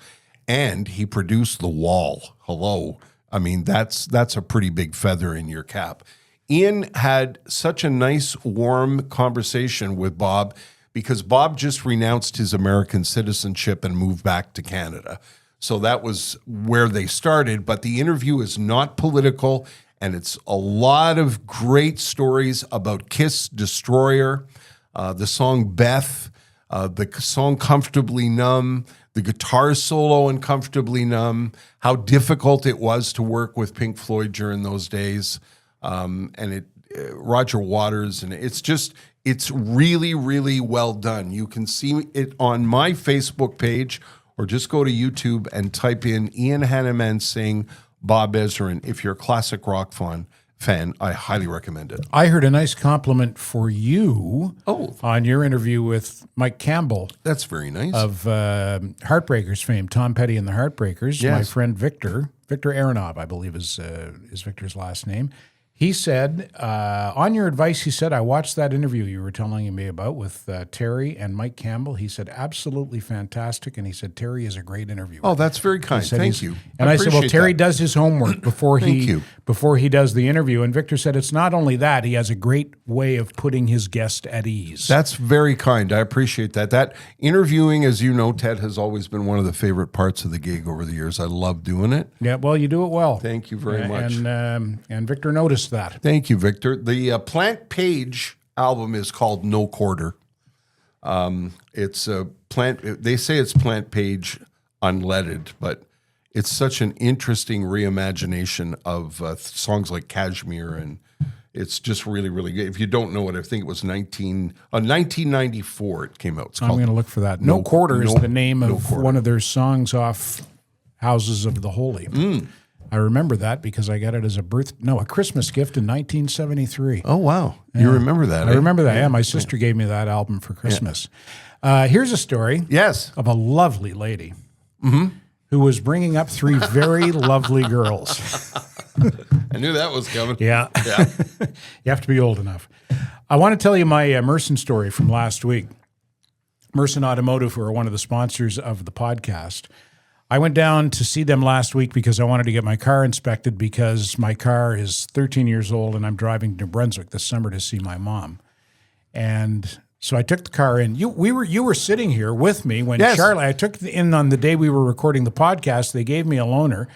and he produced The Wall. Hello. I mean, that's a pretty big feather in your cap. Ian had such a nice, warm conversation with Bob because Bob just renounced his American citizenship and moved back to Canada. So that was where they started, but the interview is not political, and it's a lot of great stories about Kiss Destroyer, the song Beth, the song Comfortably Numb, the guitar solo in Comfortably Numb, how difficult it was to work with Pink Floyd during those days, and Roger Waters, and it's really, really well done. You can see it on my Facebook page, or just go to YouTube and type in Ian Hanuman Singh, Bob Ezrin. If you're a classic rock fan, I highly recommend it. I heard a nice compliment for you Oh. on your interview with Mike Campbell That's very nice. of Heartbreakers fame, Tom Petty and the Heartbreakers. Yes. My friend Victor Aronov, I believe is Victor's last name. He said, on your advice, he said, I watched that interview you were telling me about with Terry and Mike Campbell. He said, absolutely fantastic. And he said, Terry is a great interviewer. Oh, that's very kind. Thank you. And I said, well, appreciate Terry that. does his homework before he does the interview. And Victor said, it's not only that, he has a great way of putting his guest at ease. That's very kind. I appreciate that. That interviewing, as you know, Ted, has always been one of the favorite parts of the gig over the years. I love doing it. Yeah, well, you do it well. Thank you very much. And Victor noticed that. Thank you, Victor. The Plant Page album is called No Quarter. It's a plant. They say it's Plant Page unleaded, but it's such an interesting reimagination of songs like Kashmir, and it's just really, really good. If you don't know it, I think it was 1994 it came out. It's I'm called going to look for that. No Quarter is the name of Quarter. one of their songs off Houses of the Holy. I remember that because I got it as a Christmas gift in 1973. Oh, wow. You remember that, I remember that. Yeah, my sister gave me that album for Christmas. Here's a story Yes. of a lovely lady. who was bringing up three very lovely girls. I knew that was coming. Yeah. Yeah. You have to be old enough. I want to tell you my Merson story from last week. Merson Automotive, who are one of the sponsors of the podcast. I went down to see them last week because I wanted to get my car inspected because my car is 13 years old and I'm driving to New Brunswick this summer to see my mom. And so I took the car in. You were sitting here with me when Yes. Charlie, I took it in on the day we were recording the podcast. They gave me a loaner.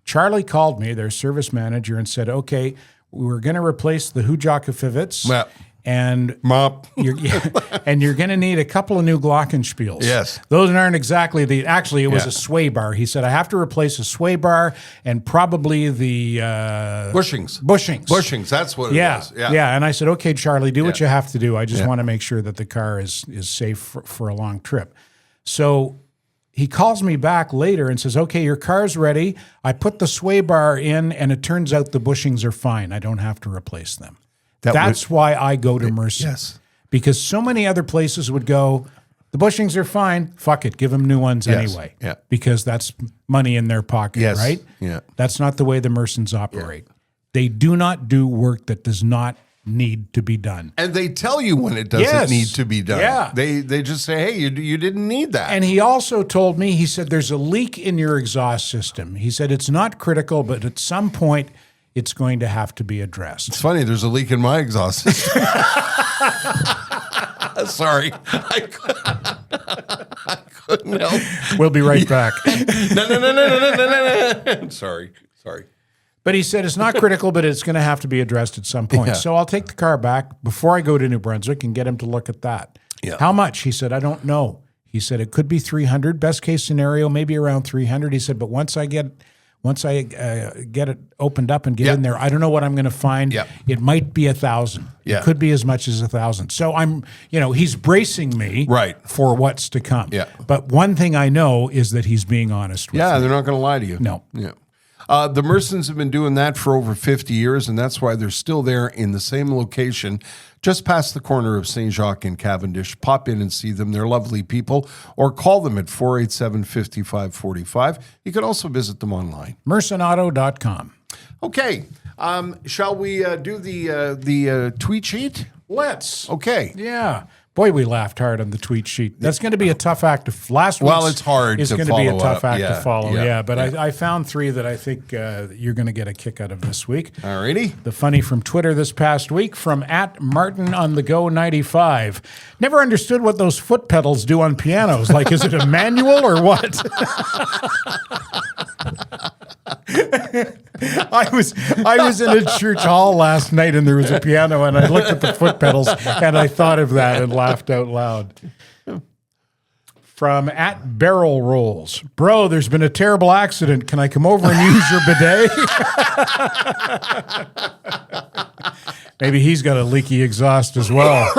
Charlie called me, their service manager, and said, okay, we're going to replace the Hujockefivets. Yeah. And Mop. you're going to need a couple of new Glockenspiels. Yes. Those aren't exactly actually, it was a sway bar. He said, I have to replace a sway bar and probably the Bushings. bushings. That's what it was. Yeah. And I said, okay, Charlie, do what Yeah. you have to do. I just Yeah. want to make sure that the car is safe for a long trip. So he calls me back later and says, okay, your car's ready. I put the sway bar in and it turns out the bushings are fine. I don't have to replace them. That's why I go to Mercy. Yes. Because so many other places would go, the bushings are fine. Fuck it. Give them new ones Yes. anyway. Yeah. Because that's money in their pocket, Yes. right? Yeah. That's not the way the Mersons operate. They do not do work that does not need to be done. And they tell you when it doesn't Yes. need to be done. Yeah. They just say, hey, you didn't need that. And he also told me, he said, there's a leak in your exhaust system. He said, it's not critical, but at some point, it's going to have to be addressed. It's funny, there's a leak in my exhaust system. Sorry. I couldn't help. We'll be right back. No. Sorry. But he said it's not critical, but it's going to have to be addressed at some point. Yeah. So I'll take the car back before I go to New Brunswick and get him to look at that. Yeah. How much? He said, I don't know. He said, it could be 300. Best case scenario, maybe around 300. He said, but once I get it opened up and get Yeah. in there, I don't know what I'm going to find. Yeah. It might be 1,000. Yeah. It could be as much as 1,000. So he's bracing me Right. for what's to come. Yeah. But one thing I know is that he's being honest with Yeah, me. they're not going to lie to you. No. Yeah. The Mersons have been doing that for over 50 years, and that's why they're still there in the same location, just past the corner of St. Jacques and Cavendish. Pop in and see them. They're lovely people. Or call them at 487-5545. You can also visit them online. Mersonauto.com. Okay. Shall we do the tweet sheet? Let's. Okay. Yeah. Boy, we laughed hard on the tweet sheet. That's going to be a tough act to last week's Well, it's hard is to going to be a follow tough up. act Yeah, to follow. yeah, Yeah, but yeah. I found three that I think you're going to get a kick out of this week. Alrighty. The funny from Twitter this past week from @MartinOnTheGo95. Never understood what those foot pedals do on pianos. Like, is it a manual or what? I was in a church hall last night and there was a piano and I looked at the foot pedals and I thought of that and laughed out loud. From @BarrelRolls. Bro, there's been a terrible accident. Can I come over and use your bidet? Maybe he's got a leaky exhaust as well.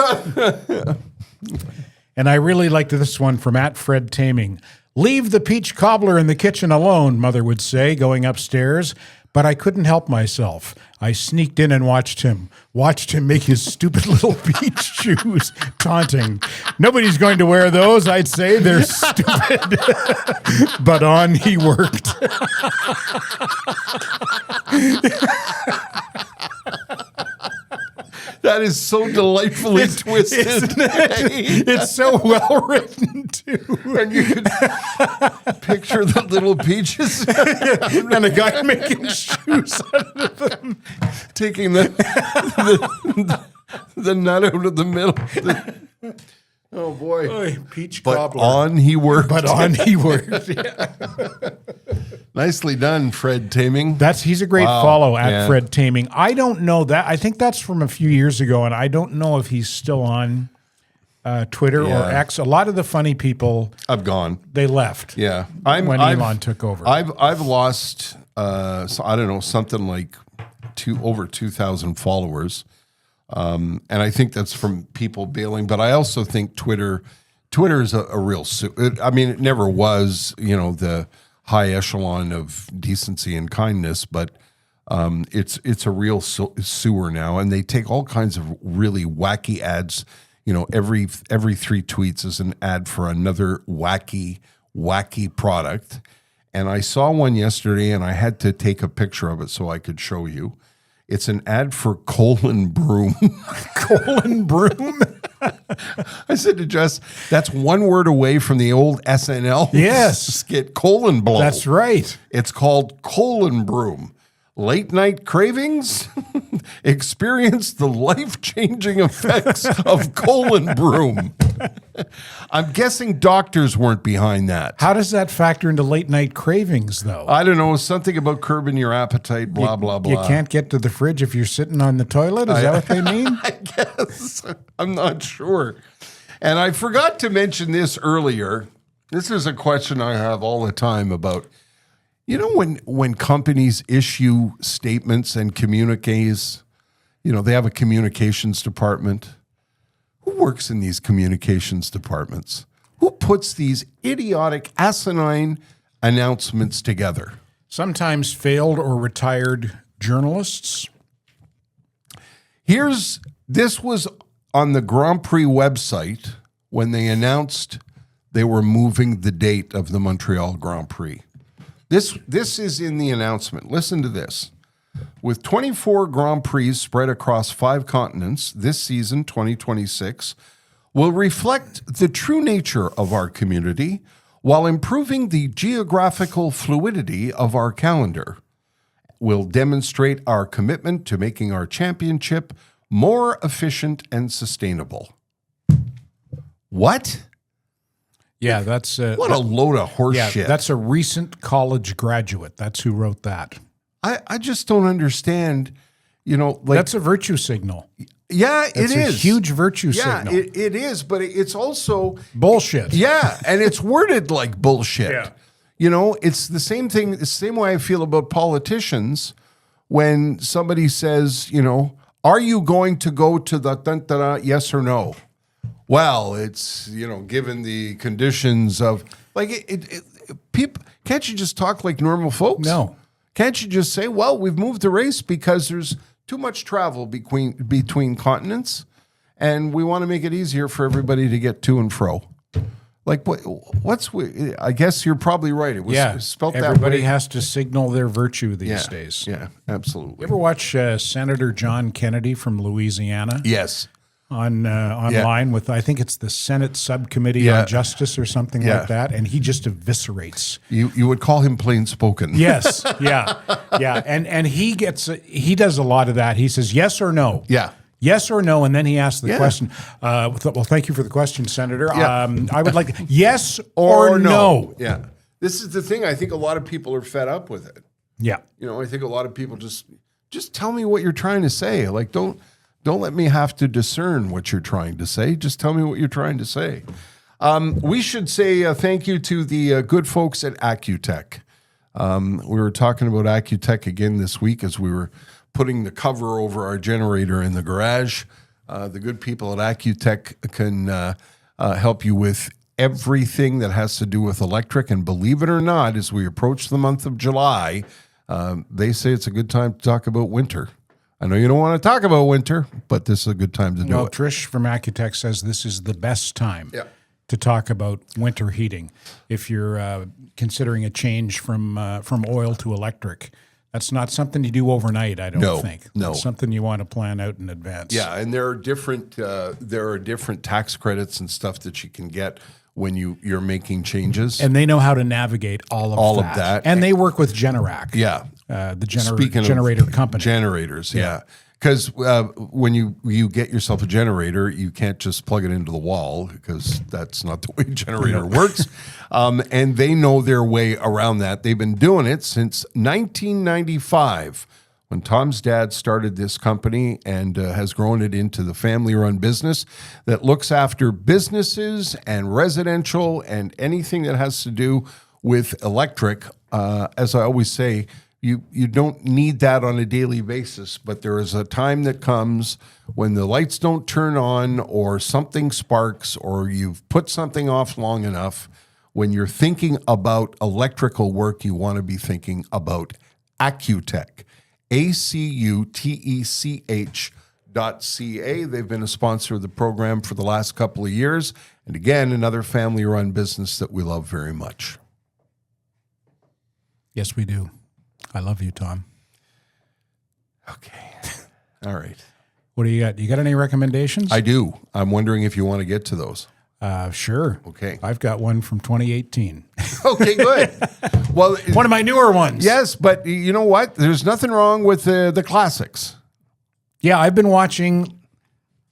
And I really liked this one from @FredTaming. Leave the peach cobbler in the kitchen alone, Mother would say, going upstairs. But I couldn't help myself. I sneaked in and watched him make his stupid little peach shoes, taunting. Nobody's going to wear those, I'd say. They're stupid. But on he worked. That is so delightfully twisted. It's so well written, too. And you can picture the little peaches And a guy making shoes out of them. taking the nut out of the middle. Oh boy! Oy, peach But cobbler. on he worked. But on he worked. Yeah. Nicely done, Fred Taming. He's a great Wow. follow at Yeah. Fred Taming. I don't know that. I think that's from a few years ago, and I don't know if he's still on Twitter or Yeah. X. A lot of the funny people, I've gone. they left. Yeah, When Elon took over. I've lost. So I don't know, something like over 2,000 followers. And I think that's from people bailing, but I also think Twitter is a real. It never was, the high echelon of decency and kindness, but it's a real sewer now, and they take all kinds of really wacky ads. Every 3 tweets is an ad for another wacky wacky product. And I saw one yesterday, and I had to take a picture of it so I could show you. It's an ad for Colon Broom. Colon Broom? I said to Jess, that's one word away from the old SNL skit, Colon Blow. That's right. It's called Colon Broom. Late night cravings? Experience the life-changing effects of Colon Broom. I'm guessing doctors weren't behind that. How does that factor into late night cravings, though? I don't know, something about curbing your appetite, blah, blah, blah. You can't get to the fridge if you're sitting on the toilet? Is that what they mean? I guess. I'm not sure. And I forgot to mention this earlier. This is a question I have all the time about, you know, when companies issue statements and communiques, you know, they have a communications department. Who works in these communications departments? Who puts these idiotic, asinine announcements together? Sometimes failed or retired journalists. This was on the Grand Prix website when they announced they were moving the date of the Montreal Grand Prix. This is in the announcement. Listen to this. With 24 Grand Prix spread across 5 continents, this season, 2026, will reflect the true nature of our community while improving the geographical fluidity of our calendar. Will demonstrate our commitment to making our championship more efficient and sustainable. What? Yeah, that's What a load of horse shit. That's a recent college graduate. That's who wrote that. I just don't understand, you know, like That's a virtue signal. yeah, It's it a is. huge virtue Yeah, signal. it is, but it's also Bullshit. yeah, and it's worded like bullshit. Yeah. You know, it's the same thing, the same way I feel about politicians when somebody says, you know, are you going to go to the dun-dun-dun, yes or no? Well, it's, you know, given the conditions of like people, can't you just talk like normal folks? No. Can't you just say, well, we've moved the race because there's too much travel between continents, and we want to make it easier for everybody to get to and fro? Like, I guess you're probably right. It was spelt that way. Everybody has to signal their virtue these days. Yeah, absolutely. You ever watch Senator John Kennedy from Louisiana? Yes. Online with, I think it's the Senate Subcommittee on Justice or something like that, and he just eviscerates. You would call him plain spoken. Yes, yeah, and he does a lot of that. He says yes or no. Yeah. Yes or no, and then he asks the question. Well, thank you for the question, Senator. I would like yes or no. Yeah. This is the thing. I think a lot of people are fed up with it. Yeah. You know, I think a lot of people just tell me what you're trying to say. Like, don't let me have to discern what you're trying to say. Just tell me what you're trying to say. We should say thank you to the good folks at Accutech. We were talking about Accutech again this week as we were putting the cover over our generator in the garage. The good people at Accutech can help you with everything that has to do with electric. And believe it or not, as we approach the month of July, they say it's a good time to talk about winter. I know you don't want to talk about winter, but this is a good time to do it. Trish from Accutech says this is the best time to talk about winter heating. If you're considering a change from oil to electric, that's not something you do overnight, I don't think. No. It's something you want to plan out in advance. Yeah, and there are different tax credits and stuff that you can get when you're making changes. And they know how to navigate all of that. And they work with Generac. Yeah. The generator company. Generators, yeah. Because when you get yourself a generator, you can't just plug it into the wall because that's not the way a generator works. And they know their way around that. They've been doing it since 1995 when Tom's dad started this company and has grown it into the family-run business that looks after businesses and residential and anything that has to do with electric. As I always say, you don't need that on a daily basis, but there is a time that comes when the lights don't turn on or something sparks or you've put something off long enough. When you're thinking about electrical work, you want to be thinking about Accutech, They've been a sponsor of the program for the last couple of years. And again, another family-run business that we love very much. Yes, we do. I love you, Tom. Okay. All right. What do you got? You got any recommendations? I do. I'm wondering if you want to get to those. Sure. Okay. I've got one from 2018. Okay, good. Well, One of my newer ones. yes, but you know what? There's nothing wrong with the classics. Yeah, I've been watching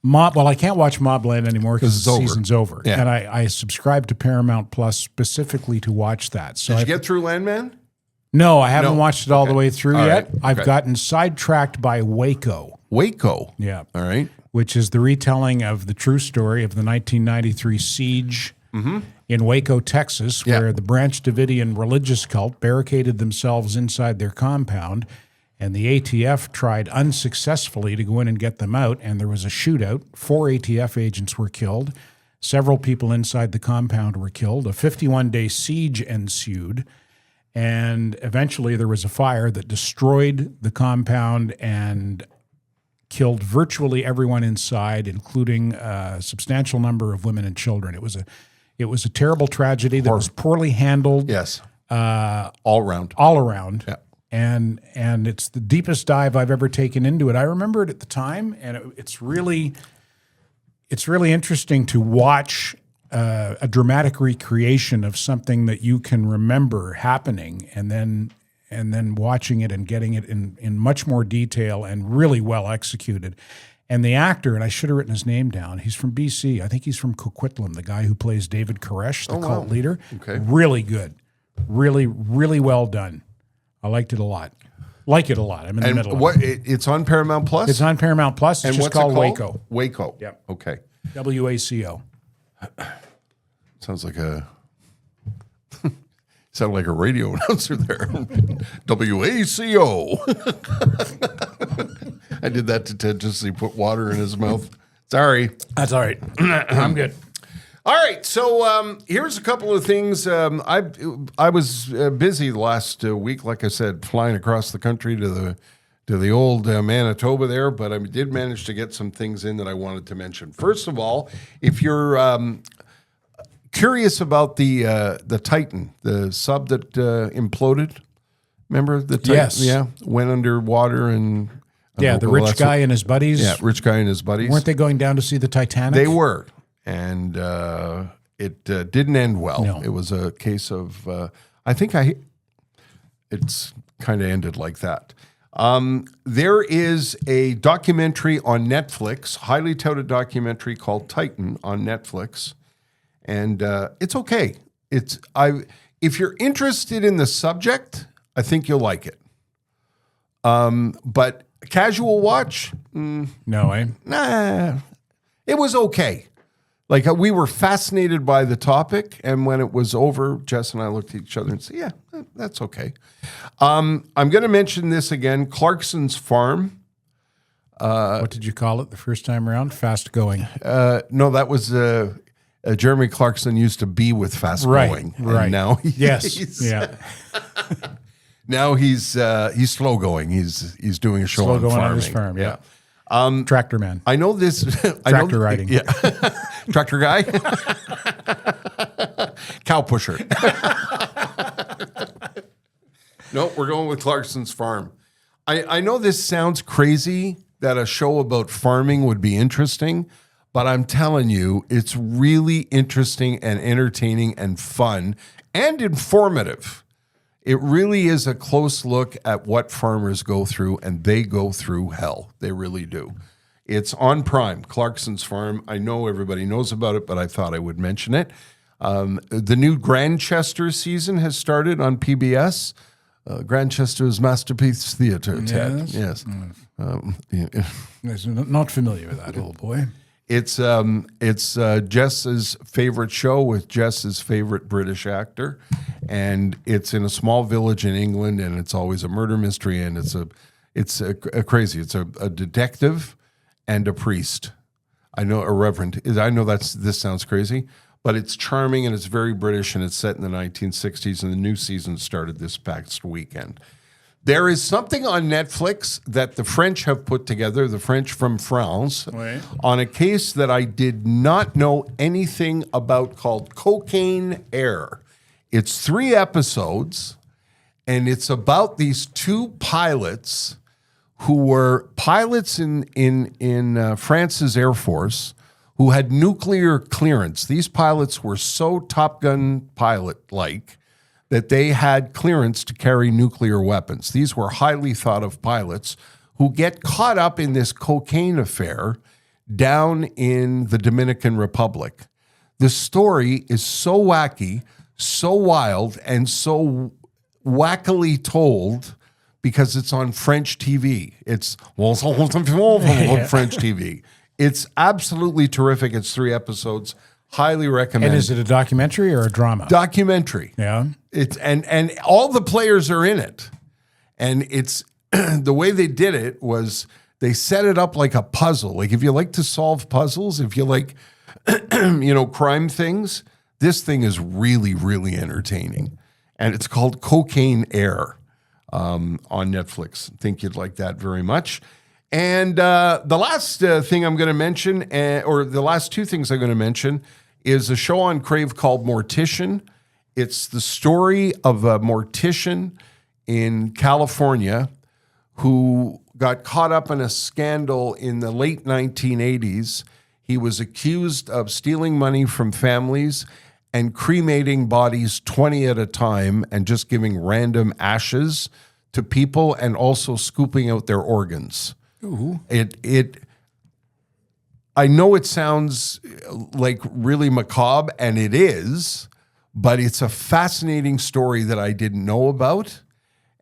Mob. Well, I can't watch Mobland anymore because it's the over. season's over. Yeah. And I subscribed to Paramount Plus specifically to watch that. So Did I you get through Landman? No, I haven't No. watched it all the way through All yet. right. I've Okay. gotten sidetracked by Waco. Waco. Yeah. All right. Which is the retelling of the true story of the 1993 siege in Waco, Texas, Yeah. where the Branch Davidian religious cult barricaded themselves inside their compound, and the ATF tried unsuccessfully to go in and get them out, and there was a shootout. 4 ATF agents were killed. Several people inside the compound were killed. A 51-day siege ensued, and eventually there was a fire that destroyed the compound and killed virtually everyone inside, including a substantial number of women and children. It was a terrible tragedy that was poorly handled. Yes. All round. All around. Yeah. And it's the deepest dive I've ever taken into it. I remember it at the time, and it's really interesting to watch a dramatic recreation of something that you can remember happening, and then watching it and getting it in much more detail and really well executed. And the actor, and I should have written his name down, he's from BC. I think he's from Coquitlam, the guy who plays David Koresh, the cult leader. Okay. Really good. Really, really well done. I liked it a lot. Like it a lot. I'm in the middle of it. It's on Paramount Plus? It's on Paramount Plus. It's And just what's it called called? Waco. Waco. Yep. Okay. WACO. Sounds like a sound like a radio announcer there. WACO. I did that to Ted just so he put water in his mouth. Sorry. That's all right. I'm good. All right, so here's a couple of things. I was busy the last week, like I said, flying across the country to the old Manitoba there, but I did manage to get some things in that I wanted to mention. First of all, if you're curious about the Titan, the sub that imploded, remember the Titan? Yes. Yeah, went underwater and Yeah, the rich guy and his buddies. Yeah, rich guy and his buddies. Weren't they going down to see the Titanic? They were. And it didn't end well. No. It was a case of, it's kind of ended like that. There is a documentary on Netflix, highly touted documentary called Titan on Netflix. And it's okay. If you're interested in the subject, I think you'll like it. But casual watch, No, eh? nah, it was okay. Like we were fascinated by the topic, and when it was over, Jess and I looked at each other and said, "Yeah, that's okay." I'm going to mention this again: Clarkson's Farm. What did you call it the first time around? Fast going. No, that was Jeremy Clarkson used to be with Fast Going, Right. And now Yes. Yeah. now he's slow going. He's doing a show Slow on going farming. on his farm. Yeah. Tractor man. I know this. Tractor riding. Yeah. Tractor guy. Cow pusher. No, we're going with Clarkson's Farm. I know this sounds crazy that a show about farming would be interesting, but I'm telling you, it's really interesting and entertaining and fun and informative. It really is a close look at what farmers go through, and they go through hell. They really do. It's on Prime, Clarkson's Farm. I know everybody knows about it, but I thought I would mention it. The new Grantchester season has started on PBS. Grantchester's Masterpiece Theatre, Ted. Yes. Yes, not familiar with that, old boy. It's Jess's favorite show with Jess's favorite British actor, and it's in a small village in England, and it's always a murder mystery, and it's crazy. It's a detective and a priest. I know a reverend. I know this sounds crazy, but it's charming and it's very British, and it's set in the 1960s, and the new season started this past weekend. There is something on Netflix that the French have put together, the French from France, Oui. on a case that I did not know anything about called Cocaine Air. It's 3 episodes, and it's about these 2 pilots who were pilots in France's Air Force who had nuclear clearance. These pilots were so Top Gun pilot-like that they had clearance to carry nuclear weapons. These were highly thought of pilots who get caught up in this cocaine affair down in the Dominican Republic. The story is so wacky, so wild, and so wackily told because it's on French TV. It's French TV. It's absolutely terrific. It's 3 episodes. Highly recommend. And is it a documentary or a drama? Documentary. Yeah. It's and all the players are in it. And it's the way they did it was they set it up like a puzzle. Like if you like to solve puzzles, if you like crime things, this thing is really, really entertaining. And it's called Cocaine Air on Netflix. I think you'd like that very much. And the last thing I'm going to mention, or the last 2 things I'm going to mention, is a show on Crave called Mortician. It's the story of a mortician in California who got caught up in a scandal in the late 1980s. He was accused of stealing money from families and cremating bodies 20 at a time and just giving random ashes to people and also scooping out their organs. Ooh. I know it sounds like really macabre, and it is, but it's a fascinating story that I didn't know about.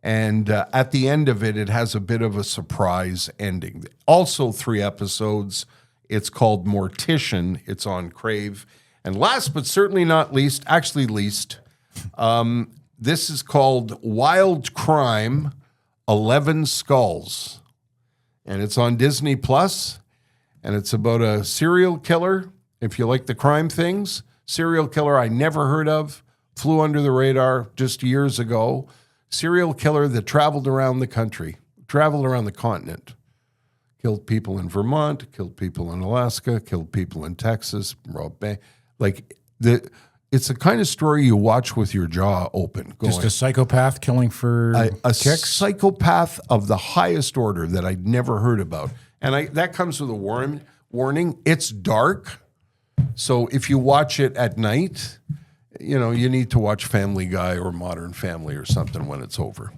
And at the end of it, it has a bit of a surprise ending. Also 3 episodes. It's called Mortician. It's on Crave. And last but certainly not least, this is called Wild Crime, 11 Skulls. And it's on Disney Plus. And it's about a serial killer. If you like the crime things, serial killer I never heard of, flew under the radar just years ago. Serial killer that traveled around the country, traveled around the continent. Killed people in Vermont, killed people in Alaska, killed people in Texas. It's the kind of story you watch with your jaw open. Going, Just a psychopath killing for a kicks? Psychopath of the highest order that I'd never heard about. And that comes with a warning. It's dark. So if you watch it at night, you need to watch Family Guy or Modern Family or something when it's over.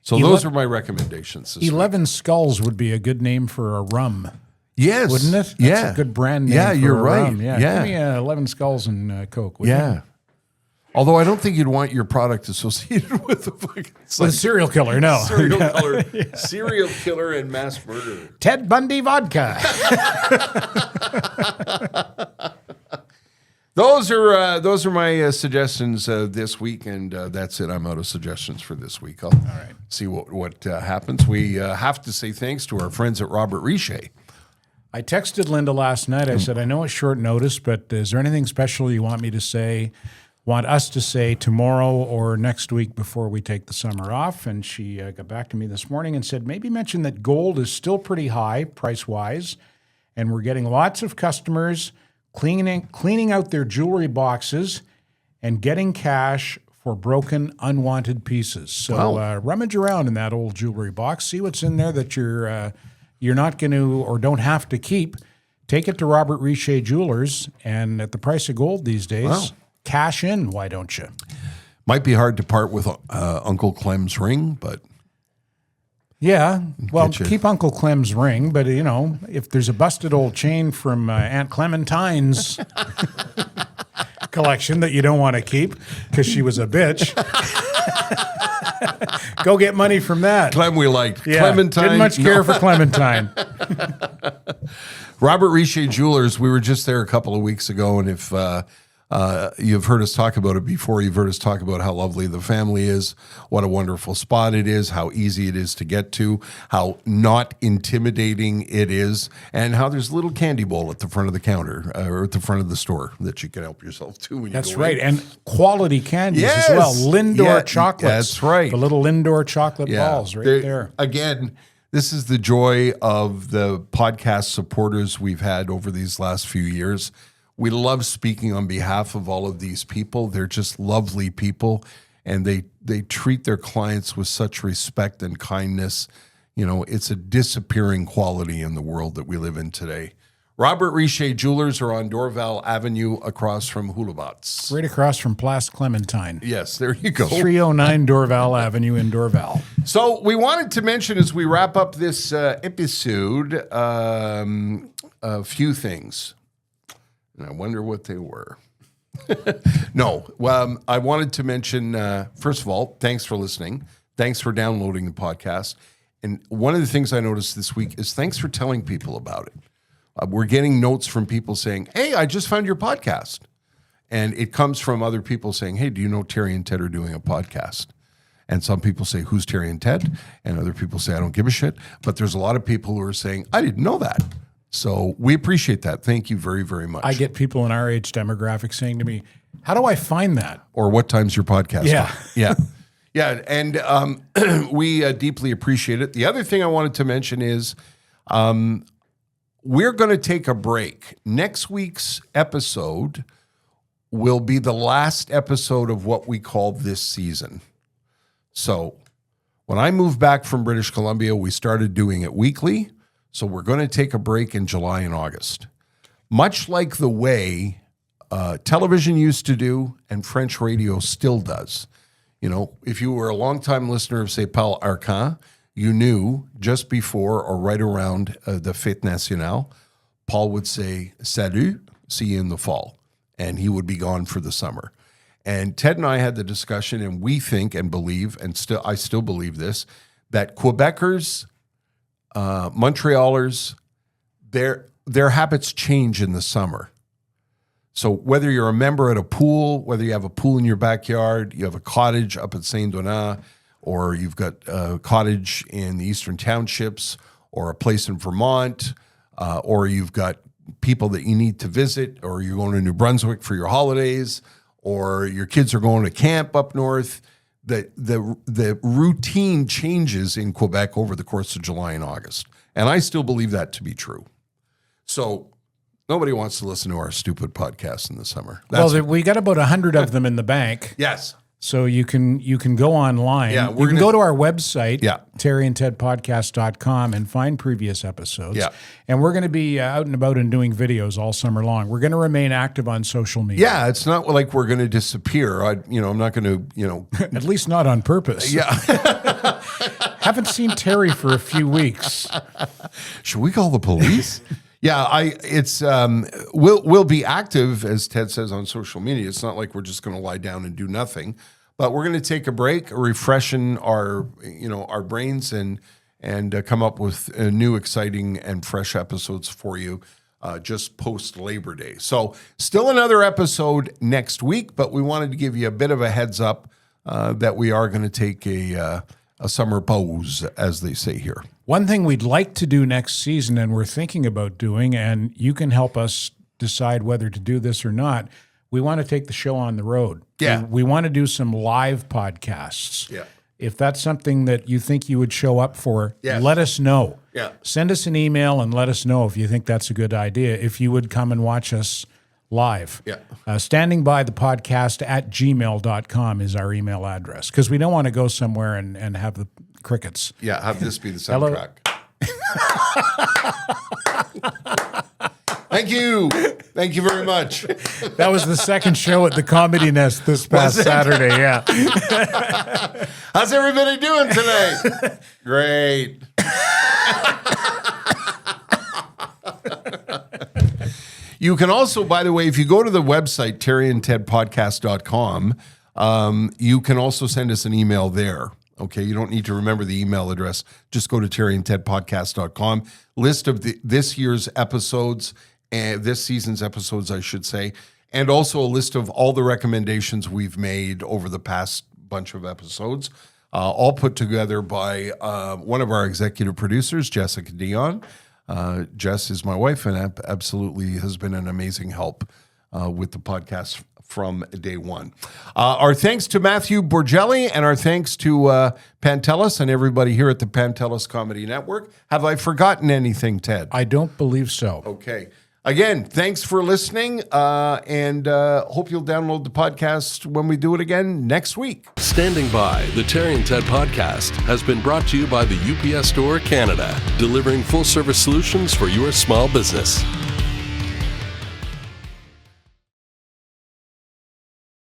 So those are my recommendations. 11 Skulls would be a good name for a rum. Yes. Wouldn't it? That's Yeah. a good brand name Yeah, for you're a right. rum. Yeah. Yeah. Give me 11 Skulls and Coke. Would you? Although I don't think you'd want your product associated with a fucking With a serial killer, no. serial killer and mass murderer. Ted Bundy vodka. Those are my suggestions this week, and that's it. I'm out of suggestions for this week. I'll see what happens. We have to say thanks to our friends at Robert Richer. I texted Linda last night. I said, I know it's short notice, but is there anything special you want us to say tomorrow or next week before we take the summer off? And she got back to me this morning and said, maybe mention that gold is still pretty high price-wise, and we're getting lots of customers cleaning out their jewelry boxes and getting cash for broken, unwanted pieces. So rummage around in that old jewelry box, see what's in there that you're not going to or don't have to keep. Take it to Robert Richer Jewelers, and at the price of gold these days, cash in, why don't you? Might be hard to part with Uncle Clem's ring, but... Yeah, well, keep Uncle Clem's ring, but, if there's a busted old chain from Aunt Clementine's collection that you don't want to keep because she was a bitch, go get money from that. Clem we liked. Yeah, Clementine. didn't much care for Clementine. Robert Richer Jewelers, we were just there a couple of weeks ago, and if You've heard us talk about it before. You've heard us talk about how lovely the family is, what a wonderful spot it is, how easy it is to get to, how not intimidating it is, and how there's a little candy bowl at the front of the counter or at the front of the store that you can help yourself to when you That's go right. in. And quality candies Yes. as well. Lindor Yeah, chocolates. that's right. The little Lindor chocolate balls right there. Again, this is the joy of the podcast supporters we've had over these last few years. We love speaking on behalf of all of these people. They're just lovely people, and they treat their clients with such respect and kindness. You know, it's a disappearing quality in the world that we live in today. Robert Richer Jewelers are on Dorval Avenue across from Hulabats. Right across from Place Clementine. Yes, there you go. 309 Dorval Avenue in Dorval. So we wanted to mention as we wrap up this episode a few things. And I wonder what they were. No, I wanted to mention, first of all, thanks for listening. Thanks for downloading the podcast. And one of the things I noticed this week is thanks for telling people about it. We're getting notes from people saying, hey, I just found your podcast. And it comes from other people saying, hey, do you know Terry and Ted are doing a podcast? And some people say, who's Terry and Ted? And other people say, I don't give a shit. But there's a lot of people who are saying, I didn't know that. So we appreciate that. Thank you very, very much. I get people in our age demographic saying to me, how do I find that? Or what time's your podcast? Yeah. on? Yeah. Yeah. And we deeply appreciate it. The other thing I wanted to mention is we're going to take a break. Next week's episode will be the last episode of what we call this season. So when I moved back from British Columbia, we started doing it weekly. So we're going to take a break in July and August. Much like the way television used to do and French radio still does. You know, if you were a longtime listener of, say, Paul Arcand, you knew just before or right around the Fête Nationale, Paul would say, salut, see you in the fall. And he would be gone for the summer. And Ted and I had the discussion, and we think and believe, and I still believe this, that Quebecers, Montrealers, their habits change in the summer. So whether you're a member at a pool, whether you have a pool in your backyard, you have a cottage up at Saint-Donat, or you've got a cottage in the Eastern Townships, or a place in Vermont, or you've got people that you need to visit, or you're going to New Brunswick for your holidays, or your kids are going to camp up north, the routine changes in Quebec over the course of July and August. And I still believe that to be true. So nobody wants to listen to our stupid podcast in the summer. We got about 100 of them in the bank. Yes. So you can go online. Yeah, you can go to our website, Yeah. terryandtedpodcast.com, and find previous episodes. Yeah. And we're going to be out and about and doing videos all summer long. We're going to remain active on social media. Yeah, it's not like we're going to disappear. I'm not going to, At least not on purpose. Yeah. Haven't seen Terry for a few weeks. Should we call the police? Yeah, we'll be active, as Ted says, on social media. It's not like we're just going to lie down and do nothing, but we're going to take a break, refreshing our brains and come up with new, exciting, and fresh episodes for you just post Labor Day. So still another episode next week, but we wanted to give you a bit of a heads up that we are going to take a summer pause, as they say here. One thing we'd like to do next season, and we're thinking about doing, and you can help us decide whether to do this or not, we want to take the show on the road. Yeah. We want to do some live podcasts. Yeah. If that's something that you think you would show up for, Yes. let us know. Yeah. Send us an email and let us know if you think that's a good idea, if you would come and watch us live. Yeah. Standing by the podcast at gmail.com is our email address, because we don't want to go somewhere and have the crickets. Yeah, have this be the Hello. soundtrack. Thank you. Thank you very much. That was the second show at the Comedy Nest this past Saturday. Yeah. How's everybody doing today? Great. You can also, by the way, if you go to the website, terryandtedpodcast.com, you can also send us an email there. Okay, you don't need to remember the email address. Just go to terryandtedpodcast.com. List of this year's episodes, this season's episodes, I should say. and also a list of all the recommendations we've made over the past bunch of episodes, all put together by one of our executive producers, Jessica Dion. Jess is my wife and absolutely has been an amazing help with the podcast from day one. Our thanks to Matthew Borgelli and our thanks to Pantelis and everybody here at the Pantelis Comedy Network. Have I forgotten anything, Ted? I don't believe so. Okay. Again, thanks for listening, and hope you'll download the podcast when we do it again next week. Standing by, the Terry and Ted podcast has been brought to you by the UPS Store Canada, delivering full-service solutions for your small business.